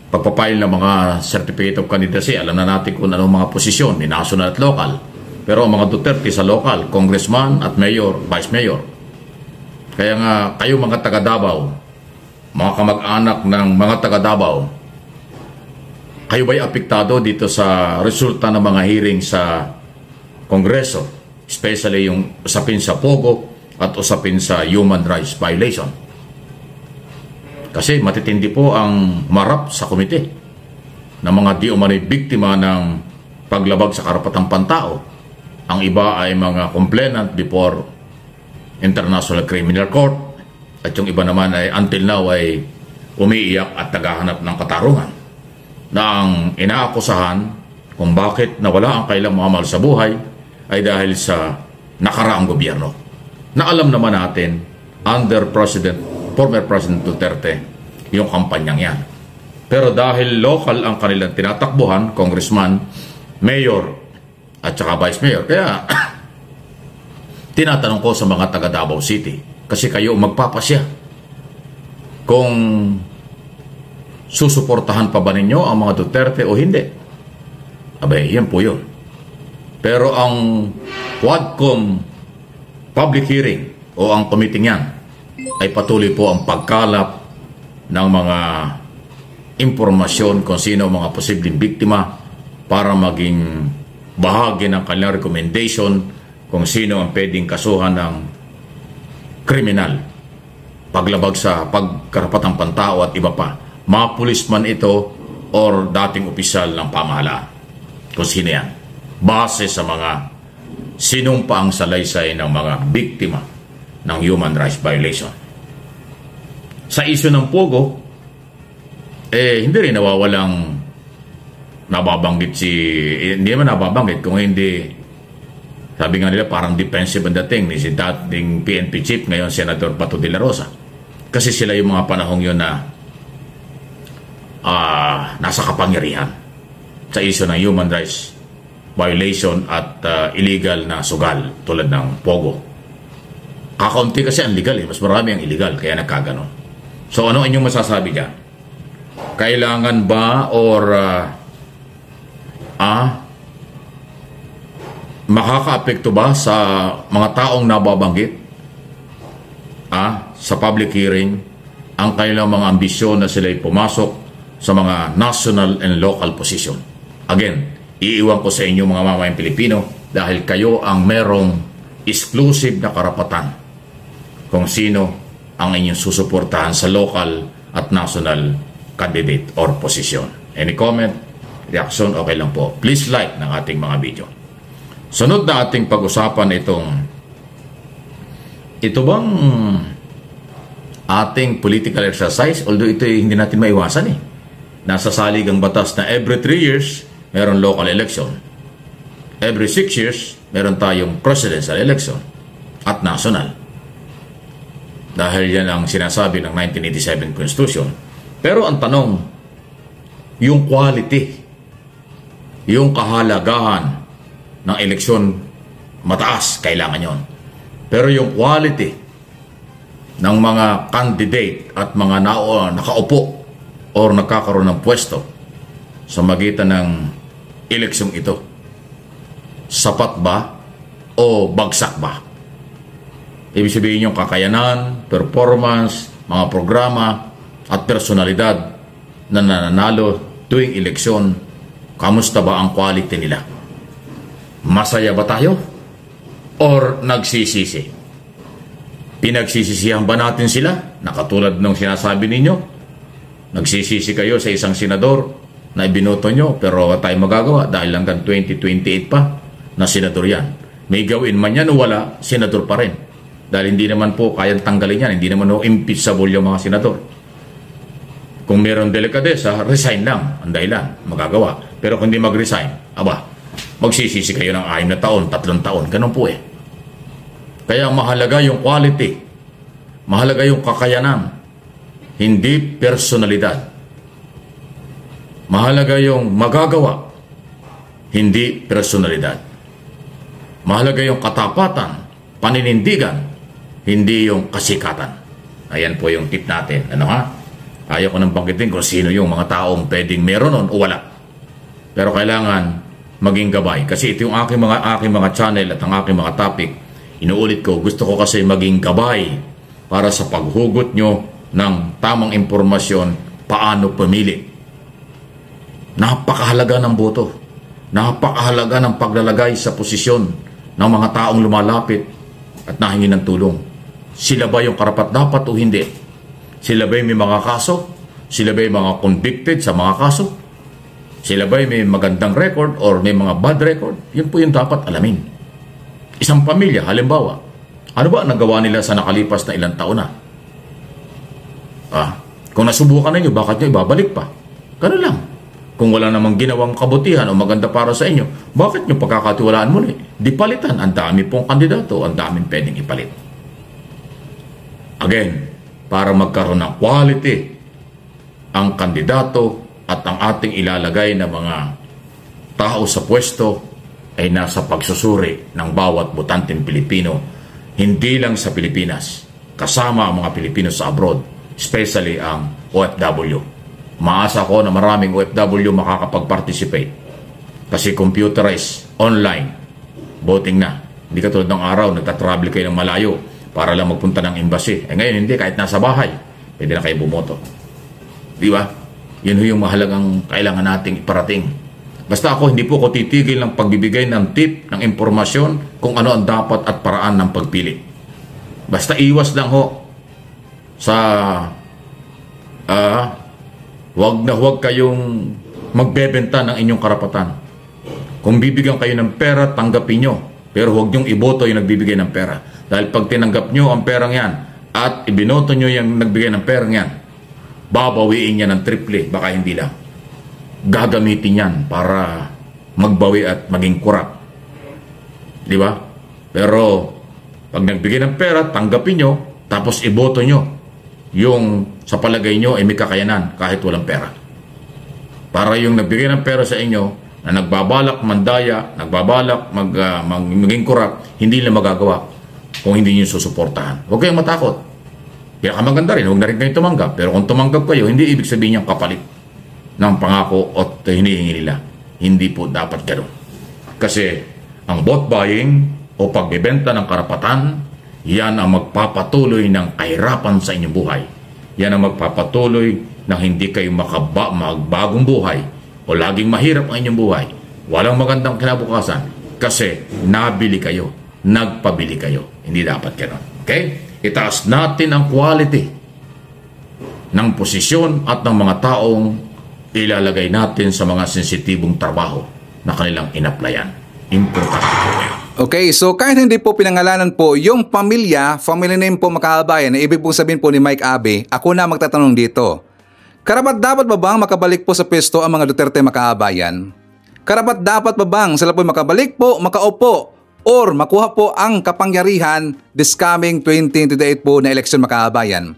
pagpapile ng mga Certificate of Candidacy. Alam na natin kung anong mga posisyon ni national at local. Pero ang mga Duterte sa local, congressman at mayor, vice mayor. Kaya nga kayo mga taga Davao, mga kamag-anak ng mga taga Davao, Kayo ba'y apektado dito sa resulta ng mga hearing sa Kongreso, especially yung usapin sa Pogo at usapin sa human rights violation? Kasi matitindi po ang marap sa komite ng mga di umano'y biktima ng paglabag sa karapatang pantao. Ang iba ay mga complainant before International Criminal Court at yung iba naman ay until now ay umiiyak at naghahanap ng katarungan na ang inaakusahan kung bakit nawala ang kailang mga mahal sa buhay ay dahil sa nakaraang gobyerno. Na alam naman natin under former President Duterte yung kampanyang yan. Pero dahil local ang kanilang tinatakbuhan, congressman, mayor at saka vice mayor, kaya tinatanong ko sa mga taga Davao City, kasi kayo magpapasya kung susuportahan pa ba ninyo ang mga Duterte o hindi. Abay, yan po yun. Pero ang Quadcom public hearing o ang committee yan ay patuloy po ang pagkalap ng mga impormasyon kung sino mga posibleng biktima para maging bahagi ng kanilang recommendation kung sino ang pwedeng kasuhan ng kriminal, paglabag sa pagkarapatang pantao at iba pa. Mga pulis man ito or dating opisyal ng pamahalaan. Kung sino yan. Base sa mga sinumpaang salaysay ng mga biktima ng human rights violation. Sa isyu ng Pogo, hindi rin nawawalang nababanggit hindi naman nababanggit kung hindi, sabi nga nila parang defensive ang dating ni si dating PNP chief, ngayon Senator Bato de la Rosa. Kasi sila yung mga panahong yun na nasa kapangyarihan sa isyu ng human rights violation at illegal na sugal tulad ng Pogo. Kakaunti kasi ang legal mas marami ang illegal kaya nagkaganon. So ano inyong masasabi dyan? Kailangan ba or makakaapekto ba sa mga taong nababanggit sa public hearing ang kailang mga ambisyon na sila'y pumasok sa mga national and local position? Again, iiwan ko sa inyo mga mamamayang Pilipino dahil kayo ang merong exclusive na karapatan kung sino ang inyong susuportahan sa local at national candidate or position. Any comment, reaction, okay lang po. Please like ng ating mga video. Sunod na ating pag-usapan ito bang ating political exercise, although ito hindi natin maiwasan Nasa salig ang batas na every 3 years, meron local election. Every 6 years, meron tayong presidential election at national. Dahil yan ang sinasabi ng 1987 Constitution. Pero ang tanong, yung quality, yung kahalagahan ng eleksyon, mataas, kailangan yon. Pero yung quality ng mga candidate at mga nakaupo or nagkakaroon ng pwesto sa magitan ng eleksyong ito, sapat ba o bagsak ba? Ibig sabihin yung kakayanan, performance, mga programa at personalidad na nananalo tuwing eleksyon, kamusta ba ang quality nila? Masaya ba tayo? Or nagsisisi? Pinagsisisihan ba natin sila? Nakatulad ng sinasabi ninyo, nagsisisi kayo sa isang senador na ibinoto nyo pero tayo magagawa dahil hanggang 2028 pa na senador yan. May gawin man yan o wala, senador pa rin. Dahil hindi naman po kayang tanggalin yan, hindi naman impeachable yung mga senador. Kung meron delikadesa, resign lang ang dahilan, magagawa. Pero kung hindi mag-resign, magsisisi kayo ng 6 na taon, 3 taon, ganun po Kaya mahalaga yung quality, mahalaga yung kakayanan, hindi personalidad. Mahalaga yung magagawa, hindi personalidad. Mahalaga yung katapatan, paninindigan, hindi yung kasikatan. Ayan po yung tip natin. Ayaw ko nang banggitin kung sino yung mga taong pwedeng meron nun o wala. Pero kailangan maging gabay. Kasi ito yung aking mga channel at ang aking mga topic. Inuulit ko, gusto ko kasi maging gabay para sa paghugot nyo ng tamang impormasyon paano pumili. Napakahalaga ng boto. Napakahalaga ng paglalagay sa posisyon ng mga taong lumalapit at nahingi ng tulong. Sila ba yung karapat-dapat o hindi? Sila ba may mga kaso? Sila ba mga convicted sa mga kaso? Sila ba may magandang record or may mga bad record? Yun po yung dapat alamin. Isang pamilya, halimbawa, ano ba ang nagawa nila sa nakalipas na ilang taon na? Kung nasubukan ninyo, bakit nyo ibabalik pa? Ganun lang. Kung wala namang ginawang kabutihan o maganda para sa inyo, bakit nyo pagkakatiwalaan muli? Di palitan, ang dami pong kandidato, ang daming pwedeng ipalit. Again, para magkaroon ng quality ang kandidato at ang ating ilalagay na mga tao sa pwesto ay nasa pagsusuri ng bawat botanteng Pilipino, hindi lang sa Pilipinas, kasama ang mga Pilipino sa abroad, especially ang OFW. Maasa ko na maraming OFW makakapag-participate kasi computerized, online, voting na. Hindi katulad ng araw, nagtatravel kayo ng malayo para lang magpunta ng embassy. Ngayon hindi, kahit nasa bahay, pwede na kayo bumoto. Di ba? Yun yung mahalagang kailangan nating iparating. Basta ako, hindi po ko titigil ng pagbibigay ng tip, ng impormasyon kung ano ang dapat at paraan ng pagpili. Basta iwas lang ho sa huwag kayong magbebenta ng inyong karapatan. Kung bibigyan kayo ng pera, tanggapin nyo. Pero huwag nyong iboto yung nagbibigay ng pera. Dahil pag tinanggap nyo ang perang yan at ibinoto nyo yung nagbigay ng perang yan, babawiin yan ng triple, baka hindi lang. Gagamitin yan para magbawi at maging kurap. Di ba? Pero pag nagbigay ng pera, tanggapin nyo, tapos iboto nyo yung sa palagay nyo ay may kakayanan kahit walang pera. Para yung nagbigay ng pera sa inyo na nagbabalak mandaya, nagbabalak maging kurap, hindi nila magagawa kung hindi nyo susuportahan. Huwag kayong matakot. Kaya maganda rin, huwag na rin kayo tumanggap. Pero kung tumanggap kayo, hindi ibig sabihin niyang kapalit ng pangako at hinihingi nila. Hindi po dapat ganoon. Kasi ang vote buying o pagbebenta ng karapatan, yan ang magpapatuloy ng kahirapan sa inyong buhay. Yan ang magpapatuloy na hindi kayo magbagong buhay o laging mahirap ang inyong buhay. Walang magandang kinabukasan kasi nabili kayo, nagpabili kayo. Hindi dapat ganoon. Okay? Itaas natin ang quality ng posisyon at ng mga taong ilalagay natin sa mga sensitibong trabaho na kanilang inaplayan. Importante po yan. Okay, so kahit hindi po pinangalanan po yung pamilya, family name po makabayan, na ibig pong sabihin po ni Mike Abe, ako na magtatanong dito. Karapat-dapat ba bang makabalik po sa pwesto ang mga Duterte makabayan? Karapat-dapat ba bang sila po makabalik po, makaupo, or makuha po ang kapangyarihan this coming 2028 po na election makabayan?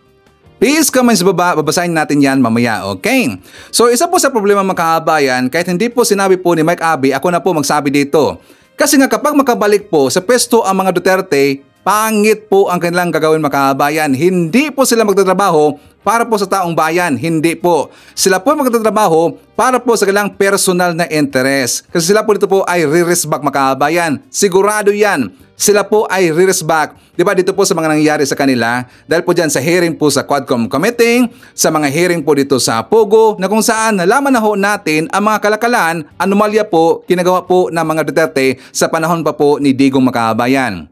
Please comment sa baba, babasahin natin yan mamaya, okay? So isa po sa problema makabayan, kahit hindi po sinabi po ni Mike Abe, ako na po magsabi dito. Kasi nga kapag makabalik po sa pwesto ang mga Duterte, pangit po ang kanilang gagawin makabayan. Hindi po sila magtatrabaho para po sa taong bayan. Hindi po. Sila po magtatrabaho para po sa kanilang personal na interest. Kasi sila po dito po ay re-respect makabayan. Sigurado yan. Sila po ay re-respect. Diba dito po sa mga nangyayari sa kanila? Dahil po dyan sa hearing po sa Quadcom Committee, sa mga hearing po dito sa Pogo, na kung saan nalaman na ho natin ang mga kalakalan, anomalya po, kinagawa po ng mga Duterte sa panahon pa po ni Digong Makabayan.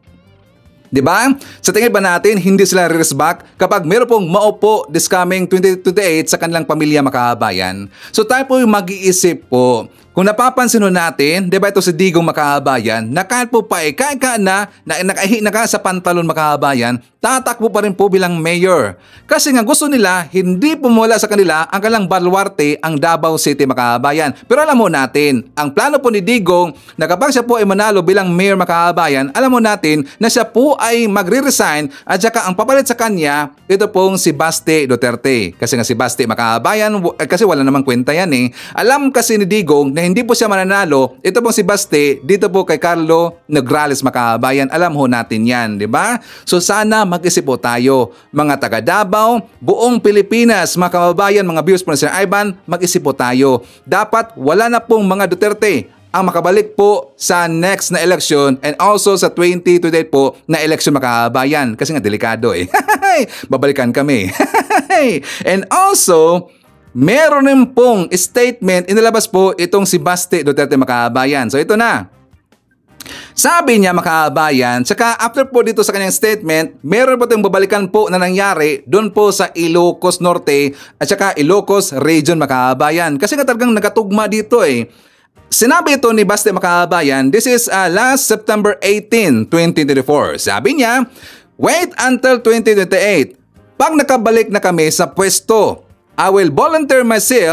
Diba? Sa tingin ba natin, hindi sila re-respect kapag meron pong maupo this coming 2028 sa kanilang pamilya makabayan? So tayo po yung mag-iisip po. Kung napapansin natin, diba ito si Digong Makabayan, na kahit po pa nakahi na ka sa pantalon Makabayan, tatakbo pa rin po bilang mayor. Kasi nga gusto nila, hindi pumula sa kanila ang kanilang baluarte ang Davao City Makabayan. Pero alam mo natin, ang plano po ni Digong na kapag siya po ay manalo bilang mayor Makabayan, alam mo natin na siya po ay magre-resign at saka ang papalit sa kanya, ito pong si Baste Duterte. Kasi nga si Baste Makabayan, kasi wala namang kwenta yan eh. Alam kasi ni Digong na hindi po siya mananalo, ito pong si Baste, dito po kay Carlo Nograles Makabayan. Alam ho natin yan, di ba? So sana mag-isip po tayo, mga taga Davao, buong Pilipinas, mga kababayan, mga viewers po na Sir Ivan, mag-isip po tayo. Dapat wala na pong mga Duterte ang makabalik po sa next na election and also sa 2028 po na election makabayan. Kasi nga delikado eh. Babalikan kami. And also, meron rin pong statement inilabas po itong si Baste Duterte mga kababayan. So ito na. Sabi niya mga kababayan, tsaka after po dito sa kanyang statement, meron po itong babalikan po na nangyari doon po sa Ilocos Norte at tsaka Ilocos Region mga kababayan. Kasi nga talagang nagatugma dito eh. Sinabi ito ni Baste mga kababayan, this is last September 18, 2024. Sabi niya, wait until 2028. Pag nakabalik na kami sa pwesto, I will volunteer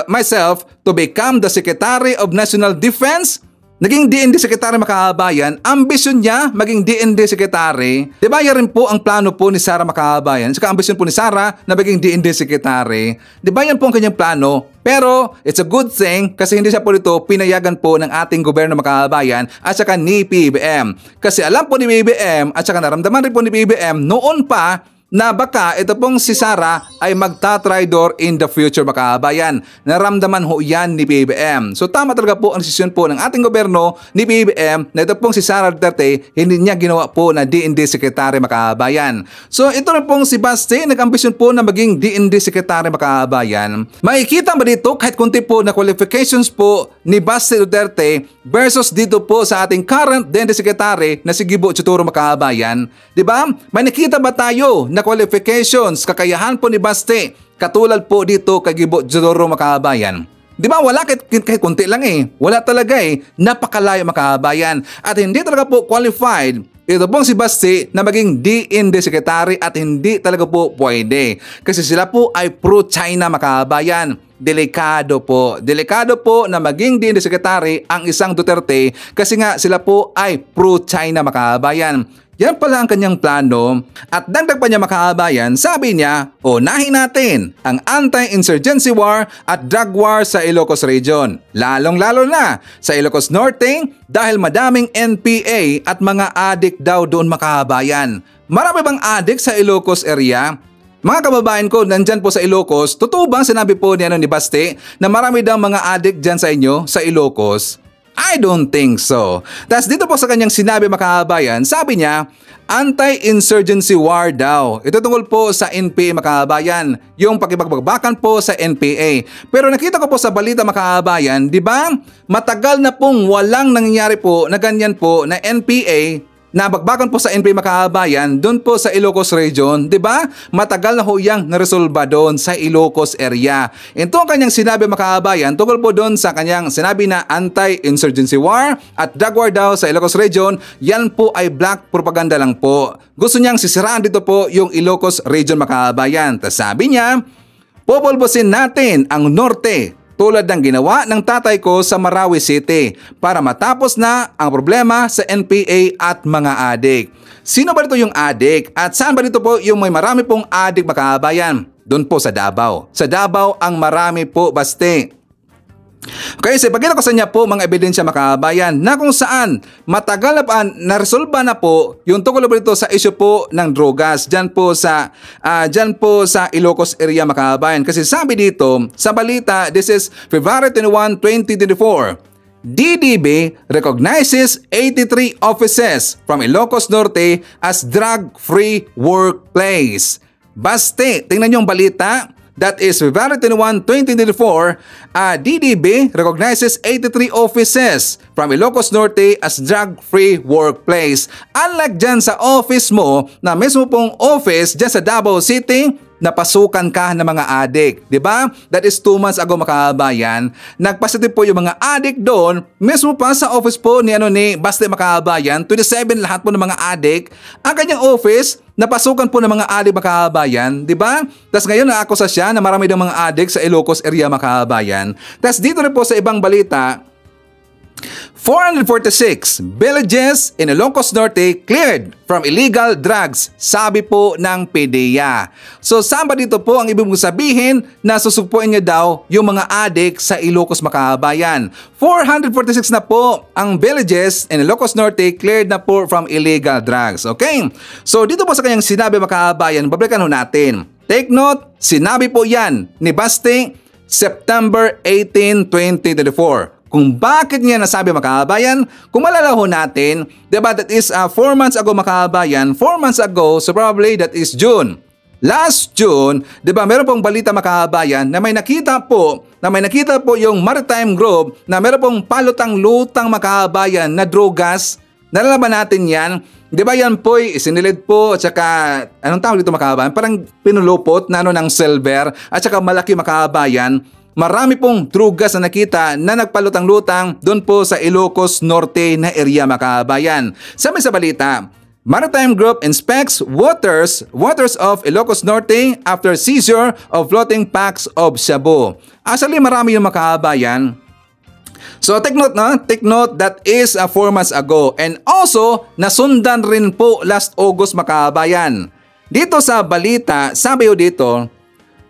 myself to become the Secretary of National Defense. Naging DND Secretary mga kababayan, ambisyon niya maging DND Secretary. Diba yan rin po ang plano po ni Sara mga kababayan? Saka ambisyon po ni Sara na maging DND Secretary. Diba yan po ang kanyang plano? Pero it's a good thing kasi hindi siya po dito pinayagan po ng ating gobyerno mga kababayan at saka ni PBBM. Kasi alam po ni PBBM at saka naramdaman rin po ni PBBM noon pa na baka ito pong si Sara ay magta-tridor in the future mga kababayan. Naramdaman ho yan ni PBBM. So tama talaga po ang desisyon po ng ating gobyerno ni PBBM na ito pong si Sara Duterte hindi niya ginawa po na DND Secretary mga kababayan. So ito rin pong si Baste nag-ambisyon po na maging DND Secretary mga kababayan. Makikita ba dito kahit kunti po na qualifications po ni Baste Duterte versus dito po sa ating current DND Secretary na si Gibo Chuturo mga kababayan? Diba? May nakita ba tayo na qualifications, kakayahan po ni Baste katulad po dito kay Gibo Chuturo mga kababayan? Di ba wala kahit kunti lang eh. Wala talaga eh. Napakalayo mga kababayan. At hindi talaga po qualified ito pong si Baste na maging DND Secretary at hindi talaga po pwede. Kasi sila po ay pro-China mga kababayan. Delikado po. Delikado po na maging DND Secretary ang isang Duterte kasi nga sila po ay pro-China mga kababayan. Yan pala ang kanyang plano at dagdag pa niya mga kababayan, sabi niya, unahin natin ang anti-insurgency war at drug war sa Ilocos Region. Lalong-lalo na sa Ilocos Norte dahil madaming NPA at mga adik daw doon mga kababayan. Marami bang adik sa Ilocos area? Mga kababayan ko, nandyan po sa Ilocos, totoo bang sinabi po ni Baste na marami daw mga adik dyan sa inyo sa Ilocos? I don't think so. Tapos dito po sa kanyang sinabi mga kababayan, sabi niya, anti-insurgency war daw. Ito tungkol po sa NPA mga kababayan, yung pakipagbabakan po sa NPA. Pero nakita ko po sa balita mga kababayan, di ba? Matagal na pong walang nangyayari po na ganyan po na NPA na bagbakan po sa NPA mga kababayan doon po sa Ilocos Region, di ba? Matagal na ho yang naresolba doon sa Ilocos area. Ito ang kanyang sinabi mga kababayan tungkol po doon sa kanyang sinabi na anti-insurgency war at drug war daw sa Ilocos Region. Yan po ay black propaganda lang po. Gusto niyang sisiraan dito po yung Ilocos Region mga kababayan. Tapos sabi niya, populbusin natin ang Norte tulad ng ginawa ng tatay ko sa Marawi City para matapos na ang problema sa NPA at mga adik. Sino ba dito yung adik? At saan ba dito po yung may marami pong adik mga kababayan? Doon po sa Davao. Sa Davao ang marami po, Baste. Okay, so ipakita ko sa inyo po mga ebidensya mga kababayan na kung saan matagal na pa naresolba na po yung tungkol po dito sa issue po ng drogas dyan po sa Ilocos area mga kababayan. Kasi sabi dito sa balita, this is February 21, 2024. DDB recognizes 83 offices from Ilocos Norte as drug-free workplace. Baste, tingnan nyo yung balita. That is February 21, 2024, DDB recognizes 83 offices from Ilocos Norte as drug-free workplace. Unlike dyan sa office mo, na mismo pong office dyan sa Davao City, napasukan ka ng mga adik. Diba? That is 2 months ago mga kababayan. Nagpositive po yung mga adik doon. Mismo pa sa office po ni Baste mga kababayan, 27 lahat po ng mga adik. Ang kanyang office, napasukan po ng mga adik mga kababayan. Diba? Tapos ngayon naakusa siya na marami ng mga adik sa Ilocos area mga kababayan. Tapos dito rin po sa ibang balita, 446 villages in Ilocos Norte cleared from illegal drugs, sabi po ng PDEA. So saan ba dito po ang ibig mong sabihin na susugpuin niya daw yung mga adik sa Ilocos mga kababayan? 446 na po ang villages in Ilocos Norte cleared na po from illegal drugs. Okay? So dito po sa kanyang sinabi mga kababayan, babalikan ho natin. Take note, sinabi po yan ni Baste September 18, 2024. Kung bakit niya nasabi mga kababayan, kung malalaho natin, diba that is 4 months ago mga kababayan, 4 months ago, so probably that is June. last June, 'di ba, meron pong balita mga kababayan na may nakita po yung maritime group na meron pong palutang-lutang mga kababayan na drogas. Nalalaman natin 'yan. 'Di ba yan po isinilid po at saka anong tawag dito mga kababayan? Parang pinulupot na ng silver at saka malaki mga kababayan. Marami pong drogas na nakita na nagpalutang-lutang doon po sa Ilocos Norte na area mga kababayan. Sabi sa balita, Maritime Group inspects waters of Ilocos Norte after seizure of floating packs of shabu. Actually, marami yung makahabayan. So take note that is 4 months ago. And also, nasundan rin po last August makahabayan. Dito sa balita, sabi dito,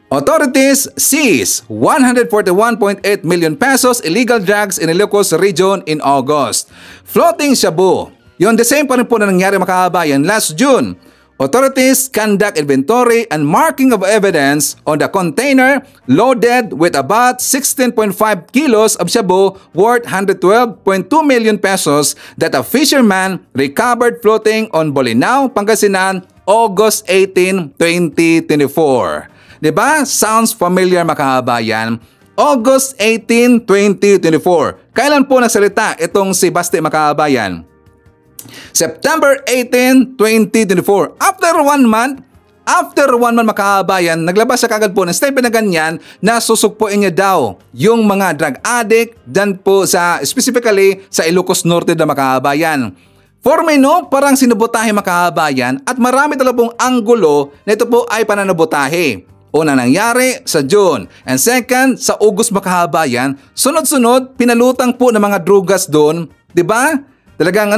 authorities seize 141.8 million pesos illegal drugs in Ilocos region in August. Floating shabu. Yung the same pa rin po na nangyari makahabayan last June. Authorities conduct inventory and marking of evidence on the container loaded with about 16.5 kilos of shabu worth 112.2 million pesos that a fisherman recovered floating on Bolinao, Pangasinan, August 18, 2024. Diba? Sounds familiar makahabayan. August 18, 2024. Kailan po nagsalita itong si Basti makahabayan? September 18, 2024. After 1 month makahabayan, naglabas siya kagad po ng statement na ganyan na susugpuin niya daw yung mga drug addict dyan po specifically sa Ilocos Norte na makahabayan. For me parang sinubotahe makahabayan at marami talaga pong anggulo na ito po ay pananabotahe. Una nangyari sa June and second sa August makahabayan, sunod-sunod pinalutang po ng mga drugas doon, 'di ba? Talagang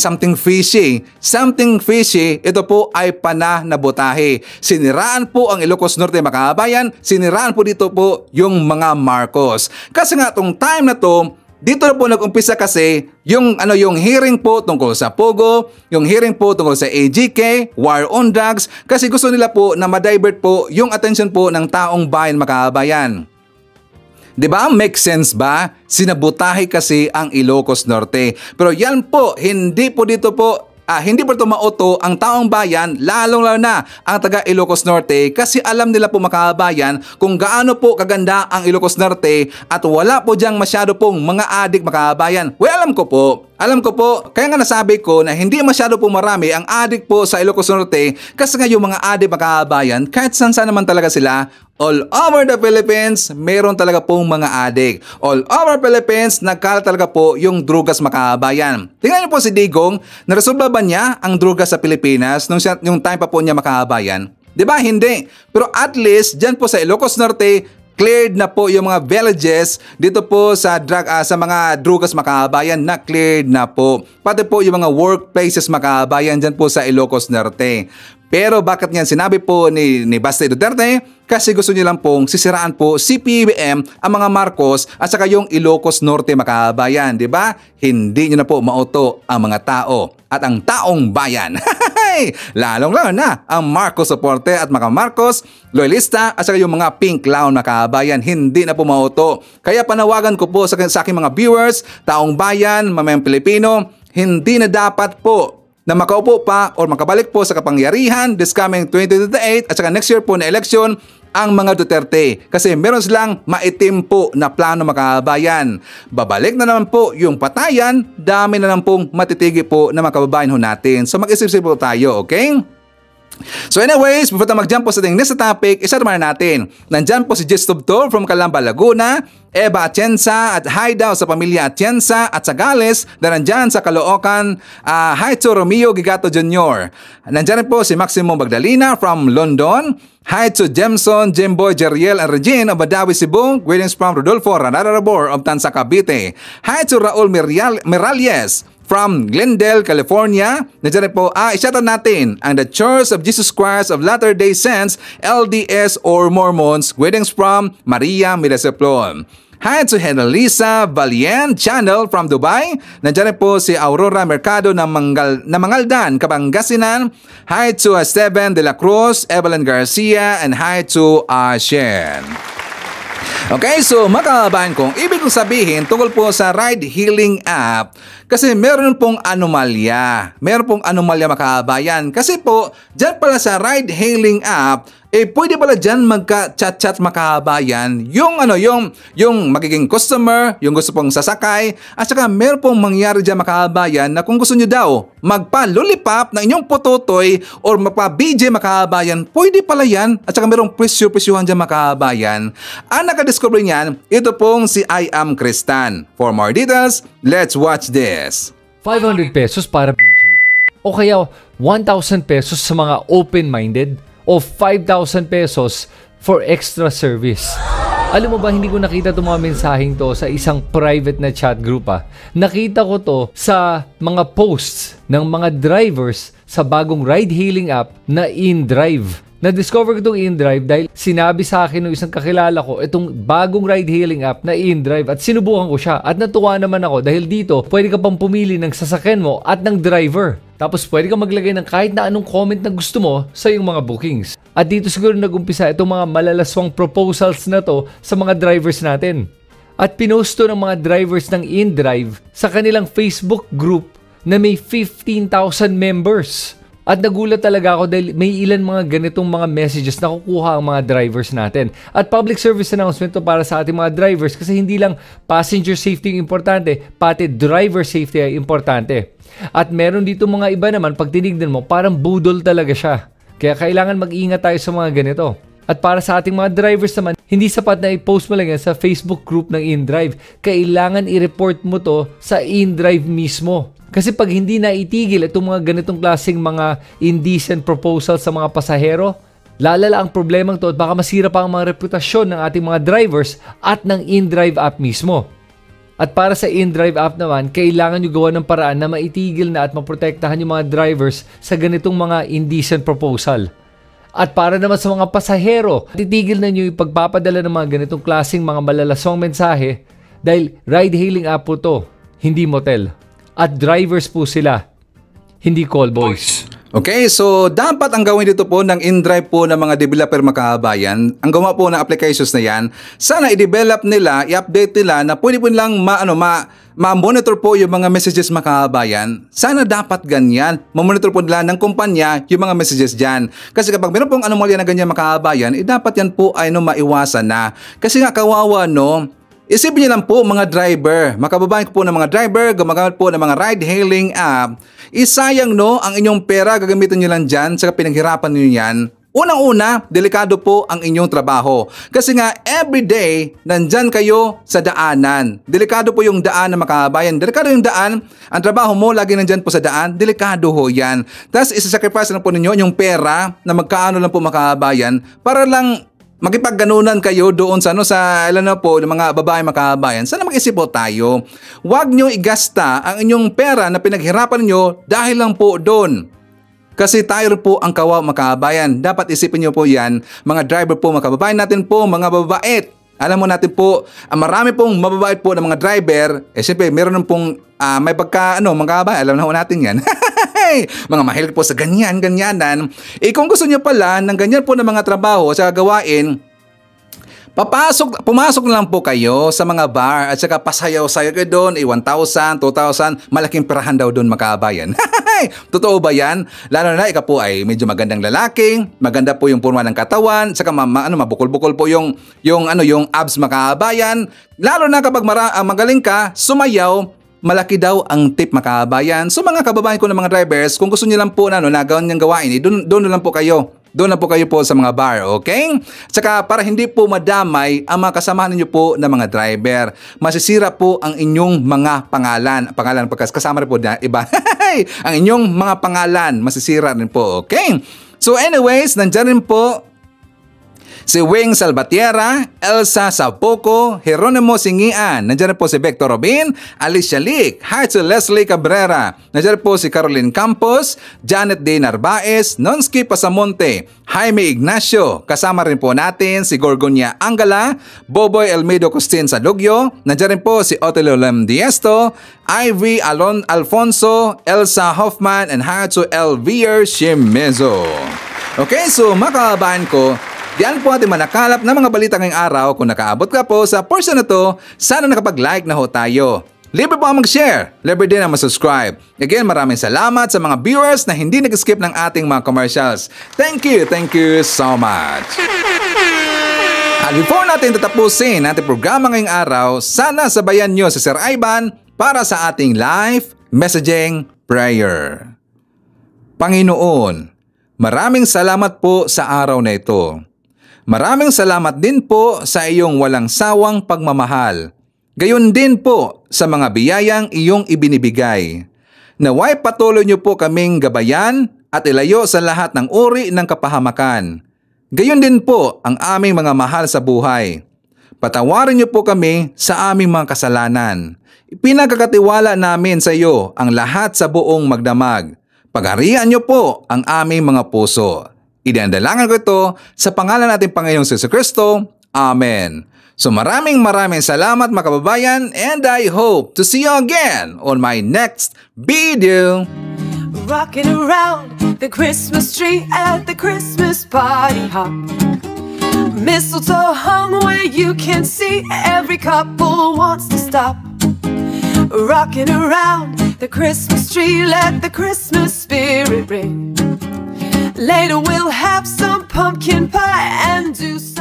something fishy. Something fishy, ito po ay pananabotahe. Siniraan po ang Ilocos Norte makahabayan, siniraan po dito po yung mga Marcos. Kasi nga itong time na to, dito na po nag-umpisa kasi yung hearing po tungkol sa Pogo, yung hearing po tungkol sa AGK, War on Drugs, kasi gusto nila po na ma-divert po yung attention po ng taong bayan makahabayan. Diba? Make sense ba? Sinabotahe kasi ang Ilocos Norte. Pero yan po, hindi po ito mauto ang taong bayan, lalong-lalo na ang taga Ilocos Norte kasi alam nila po makabayan kung gaano po kaganda ang Ilocos Norte at wala po diyang masyado pong mga adik makabayan. Well, alam ko po, kaya nga nasabi ko na hindi masyado po marami ang adik po sa Ilocos Norte kasi nga yung mga adik makabayan kahit saan naman talaga sila. All over the Philippines, meron talaga pong mga adik. All over Philippines, nagkalat talaga po yung drugas makabayan. Tingnan niyo po si Digong, naresolba ba niya ang drugas sa Pilipinas nung time pa po niya makabayan? Diba? Hindi. Pero at least, dyan po sa Ilocos Norte, cleared na po yung mga villages dito po sa mga drugas makabayan na cleared na po. Pati po yung mga workplaces makabayan dyan po sa Ilocos Norte. Pero bakit niyan sinabi po ni Basti Duterte? Kasi gusto niya lang pong sisiraan po si PBBM, ang mga Marcos at saka yung Ilocos Norte makabayan, di ba? Hindi niyo na po mauto ang mga tao at ang taong bayan. Lalong-lalo na ang Marcos supporter at mga Marcos loyalista at saka yung mga pink clown makabayan, hindi na po mauto. Kaya panawagan ko po sa aking mga viewers, taong bayan, mamayang Pilipino, hindi na dapat po na makaupo pa o makabalik po sa kapangyarihan this coming 2028 at saka next year po na eleksyon ang mga Duterte kasi meron silang maitim po na plano makabayan. Babalik na naman po yung patayan, dami na naman pong matitigi po na makababayan ho natin. So mag-isip-isip po tayo, okay? So anyways, before tayo mag-jump po sa ating next topic, isa naman natin. Nandyan po si Jess Tubtor from Calamba, Laguna, Eva Atienza at hi daw sa pamilya Atienza at sa Gales na nandyan sa Caloocan, hi to Romeo Gigato Jr. Nandyan po si Maximo Magdalena from London, hi to Jemson, Jimboy, Jeriel and Regine of Badawi, Cebu, greetings from Rodolfo Ranarabor of Tansa, Cavite, hi to Raul Miralles from Glendale, California. Nandiyan po, isyatan natin ang The Church of Jesus Christ of Latter-day Saints, LDS or Mormons. Greetings from Maria Miraseplon. Hi to Henelisa Valien Channel from Dubai. Nandiyan po si Aurora Mercado na Mangaldan, Kapangasinan. Hi to Esteban de la Cruz, Evelyn Garcia, and hi to Shen. Okay, so makabahan kong ibig kong sabihin tungkol po sa ride-hailing app kasi meron pong anomalya. Meron pong anomalya makabayan. Kasi po, dyan pala sa ride-hailing app, pwede pala dyan magka-chat-chat makabayan yung magiging customer, yung gusto pong sasakay, at saka meron pong mangyari dyan makabayan na kung gusto nyo daw magpa-lollipop na inyong pututoy or magpa-BJ makabayan, pwede pala yan, at saka merong presyuhan dyan makabayan. Ang nakadiscover niyan, ito pong si I Am Kristan. For more details, let's watch this. 500 pesos para BJ o kaya 1,000 pesos sa mga open-minded o 5,000 pesos for extra service. Alam mo ba, hindi ko nakita itong mga mensaheng to sa isang private na chat group Nakita ko to sa mga posts ng mga drivers sa bagong ride-hailing app na InDrive. Na-discover ko itong InDrive dahil sinabi sa akin ng isang kakilala ko itong bagong ride-hailing app na InDrive at sinubukan ko siya at natuwa naman ako dahil dito pwede ka pang pumili ng sasakyan mo at ng driver. Tapos pwede ka maglagay ng kahit na anong comment na gusto mo sa iyong mga bookings. At dito siguro nag-umpisa itong mga malalaswang proposals na to sa mga drivers natin. At pinost to ng mga drivers ng InDrive sa kanilang Facebook group na may 15,000 members. At nagulat talaga ako dahil may ilan mga ganitong mga messages na kukuha ang mga drivers natin. At public service announcement to para sa ating mga drivers kasi hindi lang passenger safety yung importante, pati driver safety ay importante. At meron dito mga iba naman, pag tinignan mo, parang budol talaga siya. Kaya kailangan mag-ingat tayo sa mga ganito. At para sa ating mga drivers naman, hindi sapat na i-post mo lang yan sa Facebook group ng InDrive. Kailangan i-report mo to sa InDrive mismo. Kasi pag hindi na itigil itong mga ganitong klaseng mga indecent proposals sa mga pasahero, lalala ang problemang to at baka masira pa ang mga reputasyon ng ating mga drivers at ng InDrive app mismo. At para sa InDrive app naman, kailangan nyo gawa ng paraan na maitigil na at maprotektahan yung mga drivers sa ganitong mga indecent proposal. At para naman sa mga pasahero, titigil na nyo yung pagpapadala ng mga ganitong klaseng mga malalaswang mensahe dahil ride-hailing app po to, hindi motel. At drivers po sila, hindi call boys. Okay, so dapat ang gawin dito po ng InDrive po ng mga developer makabayan, ang gawa po ng applications na yan, sana i-develop nila, i-update nila na pwede po nilang ma-monitor po yung mga messages makabayan. Sana dapat ganyan, ma-monitor po nila ng kumpanya yung mga messages dyan. Kasi kapag meron pong anomalya na ganyan makabayan, dapat yan po ay maiwasan na. Kasi nga kawawa isipin niyo lang po mga driver, makababayan ko po ng mga driver, gumagamit po ng mga ride-hailing app, isayang ang inyong pera, gagamitin niyo lang dyan, saka pinaghirapan niyo yan. Unang-una, delikado po ang inyong trabaho. Kasi nga, everyday, nandyan kayo sa daanan. Delikado po yung daan na makabayan. Delikado yung daan, ang trabaho mo, lagi nandyan po sa daan, delikado ho yan. Tapos, isa-sacrifice na po ninyo yung pera na magkaano lang po makabayan para lang makipagganunan kayo doon sa ng mga babae makabayan. Sana mag-isip po tayo. Huwag nyo igasta ang inyong pera na pinaghirapan nyo dahil lang po doon. Kasi tayo po ang kawawa makabayan. Dapat isipin nyo po yan, mga driver po, makababayan natin po, mga babait. Alam mo natin po, marami pong mababait po ng mga driver. Siyempre, meron pong may makabayan. Alam na po natin yan. Mga mahilig po sa ganyanan. Kung gusto niyo pala ng ganyan po na mga trabaho sa gawain, pumasok na lang po kayo sa mga bar at saka pasayaw-sayaw kayo doon, 1,000, 2,000, malaking perahan daw doon makabayan. Totoo ba yan? Lalo na ikaw po ay medyo magandang lalaki, maganda po yung forma ng katawan, saka mabukol-bukol po yung abs makabayan. Lalo na kapag magaling ka, sumayaw, malaki daw ang tip makabayan. So mga kababayan ko ng mga drivers, kung gusto niyo lang po na gawin niyang gawain, doon na lang po kayo. Doon na po kayo po sa mga bar, okay? Tsaka para hindi po madamay ang mga kasamahan niyo po na mga driver, masisira po ang inyong mga pangalan. Pangalan po kasama rin po na iba. Ang inyong mga pangalan masisira rin po, okay? So anyways, nandiyan rin po si Wing Salvatierra, Elsa Sapoco, Jeronimo Singian. Nandiyan po si Victor Robin, Alicia Lick, hi to Leslie Cabrera. Nandiyan po si Caroline Campos, Janet D. Narvaez, Nonsky Pasamonte, Jaime Ignacio. Kasama rin po natin si Gorgonia Angala, Boboy Elmedo Costin Salugyo. Nandiyan rin po si Otelo Lem Diesto, Ivy Alfonso, Elsa Hoffman, and hi to Elvier Shimezo. Okay, so makabahan ko, Diyan po ating manakalap ng mga balita ngayong araw. Kung nakaabot ka po sa portion na to, sana nakapag-like na ho tayo. Libre po ang mag-share, libre din ang mag-subscribe. Again, maraming salamat sa mga viewers na hindi nag-skip ng ating mga commercials. Thank you so much. At before natin tatapusin ating programa ngayong araw, sana sabayan nyo si Sir Ivan para sa ating live messaging prayer. Panginoon, maraming salamat po sa araw na ito. Maraming salamat din po sa iyong walang sawang pagmamahal. Gayon din po sa mga biyayang iyong ibinibigay. Naway patuloy niyo po kaming gabayan at ilayo sa lahat ng uri ng kapahamakan. Gayon din po ang aming mga mahal sa buhay. Patawarin niyo po kami sa aming mga kasalanan. Pinagkakatiwala namin sa iyo ang lahat sa buong magdamag. Pagharian niyo po ang aming mga puso. Idinadalangan ko ito sa pangalan nating Panginoong Jesucristo. Amen. So maraming salamat mga kababayan, and I hope to see you again on my next video. Rocking around the Christmas tree at the Christmas party hop. Mistletoe hung where you can see, every couple wants to stop. Rocking around the Christmas tree, let the Christmas spirit ring. Later we'll have some pumpkin pie and do some